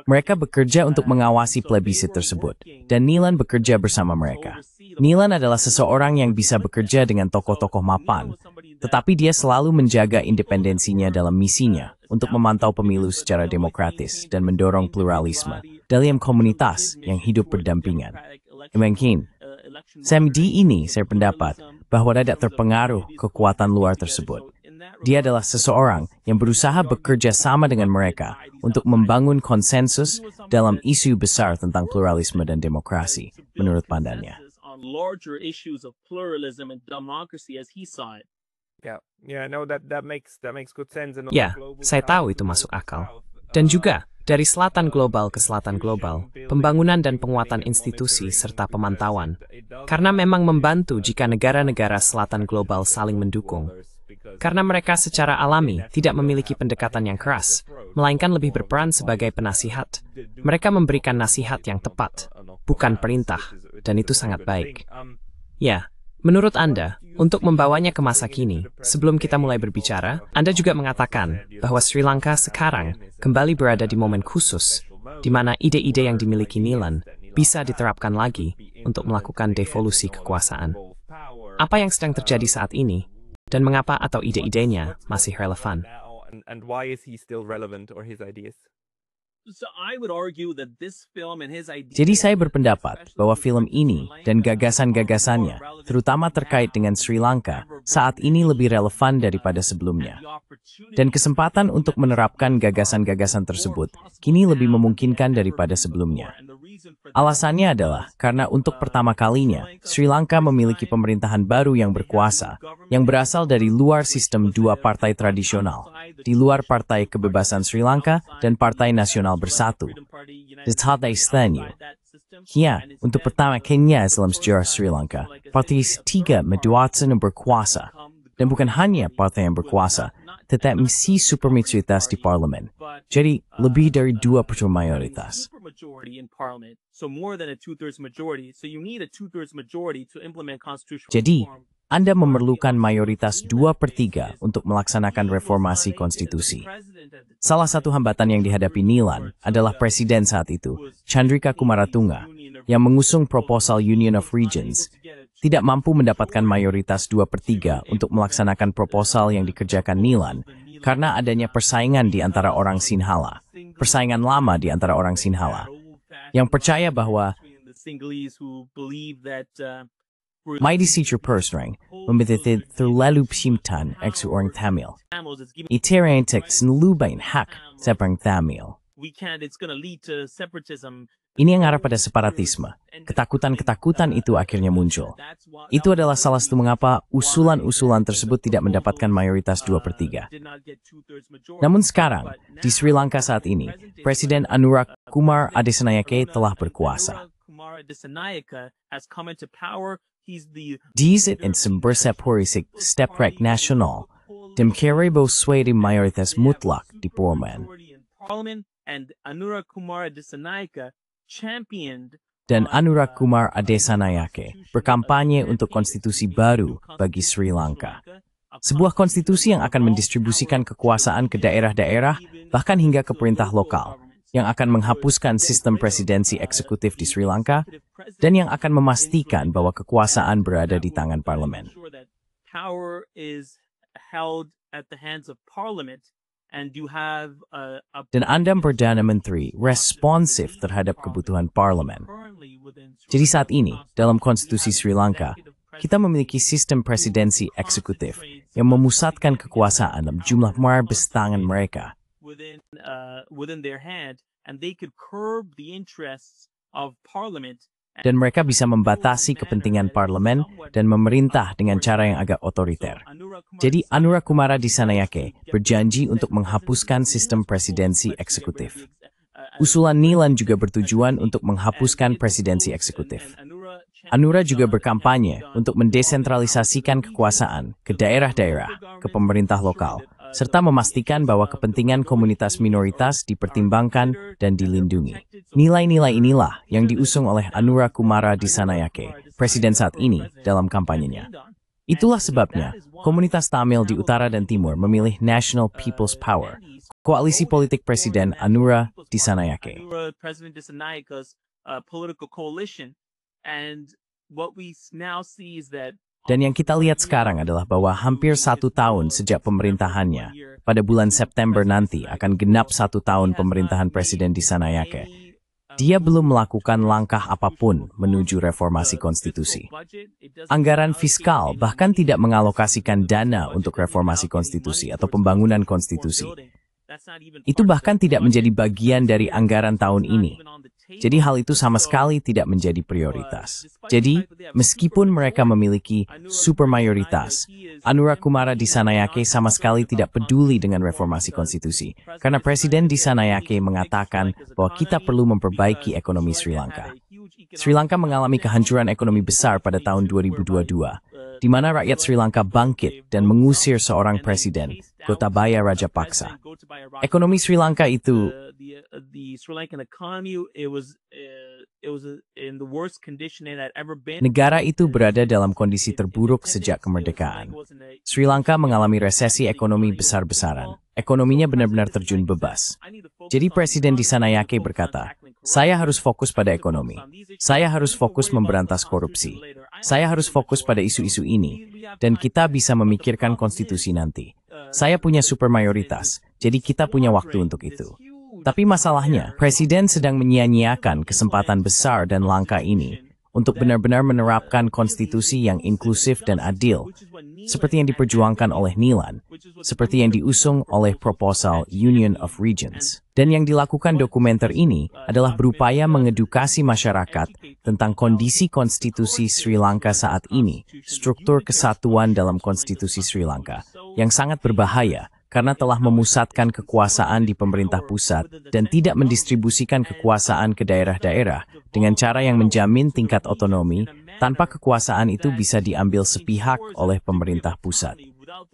Mereka bekerja untuk mengawasi plebiscit tersebut, dan Neelan bekerja bersama mereka. Neelan adalah seseorang yang bisa bekerja dengan tokoh-tokoh mapan, tetapi dia selalu menjaga independensinya dalam misinya untuk memantau pemilu secara demokratis dan mendorong pluralisme dalam komunitas yang hidup berdampingan. Mungkin, di ini saya pendapat bahwa tidak terpengaruh kekuatan luar tersebut. Dia adalah seseorang yang berusaha bekerja sama dengan mereka untuk membangun konsensus dalam isu besar tentang pluralisme dan demokrasi, menurut pandangannya. Ya, saya tahu itu masuk akal. Dan juga, dari selatan global ke selatan global, pembangunan dan penguatan institusi serta pemantauan, karena memang membantu jika negara-negara selatan global saling mendukung. Karena mereka secara alami tidak memiliki pendekatan yang keras, melainkan lebih berperan sebagai penasihat. Mereka memberikan nasihat yang tepat, bukan perintah, dan itu sangat baik. Ya, menurut Anda, untuk membawanya ke masa kini, sebelum kita mulai berbicara, Anda juga mengatakan bahwa Sri Lanka sekarang kembali berada di momen khusus, di mana ide-ide yang dimiliki Neelan bisa diterapkan lagi untuk melakukan devolusi kekuasaan. Apa yang sedang terjadi saat ini, dan mengapa atau ide-idenya masih relevan? Jadi saya berpendapat bahwa film ini dan gagasan-gagasannya terutama terkait dengan Sri Lanka, saat ini lebih relevan daripada sebelumnya. Dan kesempatan untuk menerapkan gagasan-gagasan tersebut kini lebih memungkinkan daripada sebelumnya. Alasannya adalah karena untuk pertama kalinya, Sri Lanka memiliki pemerintahan baru yang berkuasa, yang berasal dari luar sistem dua partai tradisional, di luar Partai Kebebasan Sri Lanka dan Partai Nasional Bersatu. Untuk pertama kalinya dalam sejarah Sri Lanka, partai tiga meduatsan yang berkuasa, dan bukan hanya partai yang berkuasa, tetapi misi supermayoritas di parlemen. Jadi, lebih dari 2/3 mayoritas. Jadi, Anda memerlukan mayoritas 2/3 untuk melaksanakan reformasi konstitusi. Salah satu hambatan yang dihadapi Nilan adalah Presiden saat itu, Chandrika Kumaratunga, yang mengusung proposal Union of Regions, tidak mampu mendapatkan mayoritas 2/3 untuk melaksanakan proposal yang dikerjakan Nilan karena adanya persaingan di antara orang Sinhala, persaingan lama di antara orang Sinhala, yang percaya bahwa may disicur persreng memiliki terlalu simtan eksu orang Tamil. Iterentek senlubain hak seperang Tamil. Ini yang arah pada separatisme. Ketakutan-ketakutan itu akhirnya muncul. Itu adalah salah satu mengapa usulan-usulan tersebut tidak mendapatkan mayoritas 2/3. Namun sekarang, di Sri Lanka saat ini, Presiden Anura Kumar Adesanyake telah berkuasa. Dizit in semberseporisik steprek nasional, demkerebo sway mayoritas mutlak di Parlemen. Dan Anura Kumar Adesanyake berkampanye untuk konstitusi baru bagi Sri Lanka. Sebuah konstitusi yang akan mendistribusikan kekuasaan ke daerah-daerah, bahkan hingga ke perintah lokal, yang akan menghapuskan sistem presidensi eksekutif di Sri Lanka, dan yang akan memastikan bahwa kekuasaan berada di tangan parlemen. Dan Anda Perdana Menteri responsif terhadap kebutuhan parlemen. Jadi saat ini, dalam konstitusi Sri Lanka, kita memiliki sistem presidensi eksekutif yang memusatkan kekuasaan dalam jumlah marbes tangan mereka. Dan mereka bisa membatasi kepentingan parlemen dan memerintah dengan cara yang agak otoriter. Jadi Anura Kumar Adesanyake berjanji untuk menghapuskan sistem presidensi eksekutif. Usulan Nilan juga bertujuan untuk menghapuskan presidensi eksekutif. Anura juga berkampanye untuk mendesentralisasikan kekuasaan ke daerah-daerah, ke pemerintah lokal, serta memastikan bahwa kepentingan komunitas minoritas dipertimbangkan dan dilindungi. Nilai-nilai inilah yang diusung oleh Anura Kumar Adesanyake, presiden saat ini, dalam kampanyenya. Itulah sebabnya, komunitas Tamil di utara dan timur memilih National People's Power, koalisi politik Presiden Anura Adesanyake. Dan yang kita lihat sekarang adalah bahwa hampir 1 tahun sejak pemerintahannya, pada bulan September nanti akan genap 1 tahun pemerintahan Presiden Adesanyake. Dia belum melakukan langkah apapun menuju reformasi konstitusi. Anggaran fiskal bahkan tidak mengalokasikan dana untuk reformasi konstitusi atau pembangunan konstitusi. Itu bahkan tidak menjadi bagian dari anggaran tahun ini. Jadi hal itu sama sekali tidak menjadi prioritas. Jadi, meskipun mereka memiliki supermayoritas, Anura Kumar Adesanyake sama sekali tidak peduli dengan reformasi konstitusi. Karena Presiden Adesanyake mengatakan bahwa kita perlu memperbaiki ekonomi Sri Lanka. Sri Lanka mengalami kehancuran ekonomi besar pada tahun 2022, di mana rakyat Sri Lanka bangkit dan mengusir seorang presiden, Gotabaya Rajapaksa. Ekonomi Sri Lanka itu negara itu berada dalam kondisi terburuk sejak kemerdekaan. Sri Lanka mengalami resesi ekonomi besar-besaran. Ekonominya benar-benar terjun bebas. Jadi Presiden Adesanyake berkata, saya harus fokus pada ekonomi. Saya harus fokus memberantas korupsi. Saya harus fokus pada isu-isu ini. Dan kita bisa memikirkan konstitusi nanti. Saya punya supermayoritas, jadi kita punya waktu untuk itu. Tapi masalahnya, Presiden sedang menyia-nyiakan kesempatan besar dan langka ini untuk benar-benar menerapkan konstitusi yang inklusif dan adil, seperti yang diperjuangkan oleh Nilan, seperti yang diusung oleh proposal Union of Regions. Dan yang dilakukan dokumenter ini adalah berupaya mengedukasi masyarakat tentang kondisi konstitusi Sri Lanka saat ini, struktur kesatuan dalam konstitusi Sri Lanka, yang sangat berbahaya karena telah memusatkan kekuasaan di pemerintah pusat dan tidak mendistribusikan kekuasaan ke daerah-daerah dengan cara yang menjamin tingkat otonomi tanpa kekuasaan itu bisa diambil sepihak oleh pemerintah pusat.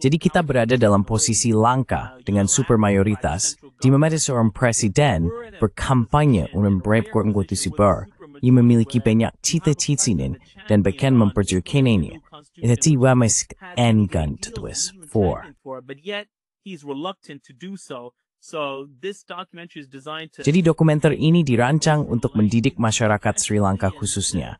Jadi kita berada dalam posisi langka dengan supermayoritas di mana seorang presiden berkampanye untuk memperbaiki konstitusi baru yang memiliki banyak cita-cita dan bahkan memperjuangkannya. Itu tiba mesk enggan tulis for. He's reluctant to do so. So this documentary is designed to... Jadi dokumenter ini dirancang untuk mendidik masyarakat Sri Lanka khususnya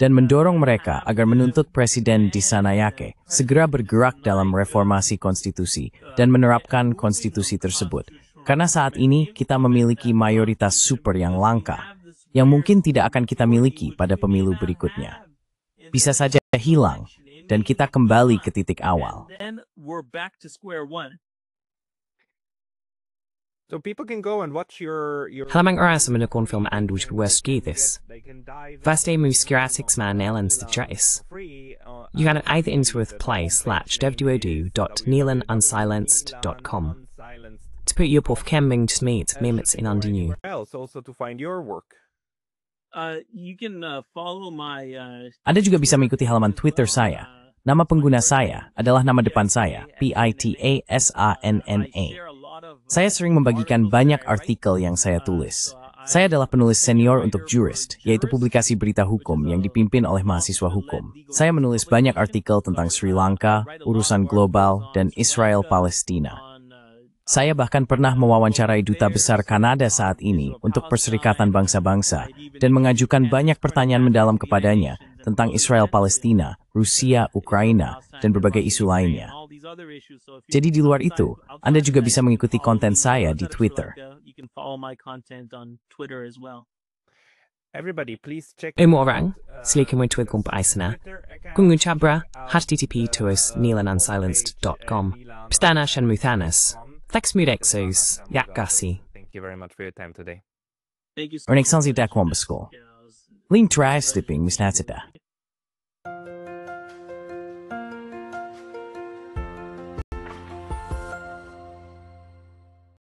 dan mendorong mereka agar menuntut Presiden Dissanayake segera bergerak dalam reformasi konstitusi dan menerapkan konstitusi tersebut. Karena saat ini kita memiliki mayoritas super yang langka, yang mungkin tidak akan kita miliki pada pemilu berikutnya. Bisa saja hilang dan kita kembali ke titik awal. Then we're back to square one. So people can go and watch your Halamang oras sa menukon film Andrews Westgate. Vaste muskiratics man Nelen Stitchais. You can either Insworth play/www.neelanunsilenced.com to put your puff kemming to meet memets in under new. else also to find your work. You can follow my... Anda juga bisa mengikuti halaman Twitter saya. Nama pengguna saya adalah nama depan saya, Pitasanna. Saya sering membagikan banyak artikel yang saya tulis. Saya adalah penulis senior untuk Jurist, yaitu publikasi berita hukum yang dipimpin oleh mahasiswa hukum. Saya menulis banyak artikel tentang Sri Lanka, urusan global, dan Israel-Palestina. Saya bahkan pernah mewawancarai Duta Besar Kanada saat ini untuk Perserikatan Bangsa-Bangsa dan mengajukan banyak pertanyaan mendalam kepadanya tentang Israel-Palestina, Rusia, Ukraina, dan berbagai isu lainnya. Jadi di luar itu, Anda juga bisa mengikuti konten saya di Twitter. Everybody, please check Umo orang, silikin mo tweet kumpa aisana. Kung chabra, http://neelanunsilenced.com. Pistana shan muthanas. Thanks mudexos, yakgasi. Thank you very much for your time today. Thank you so Or nagsansi da kwamba school. Link try slipping misnatita.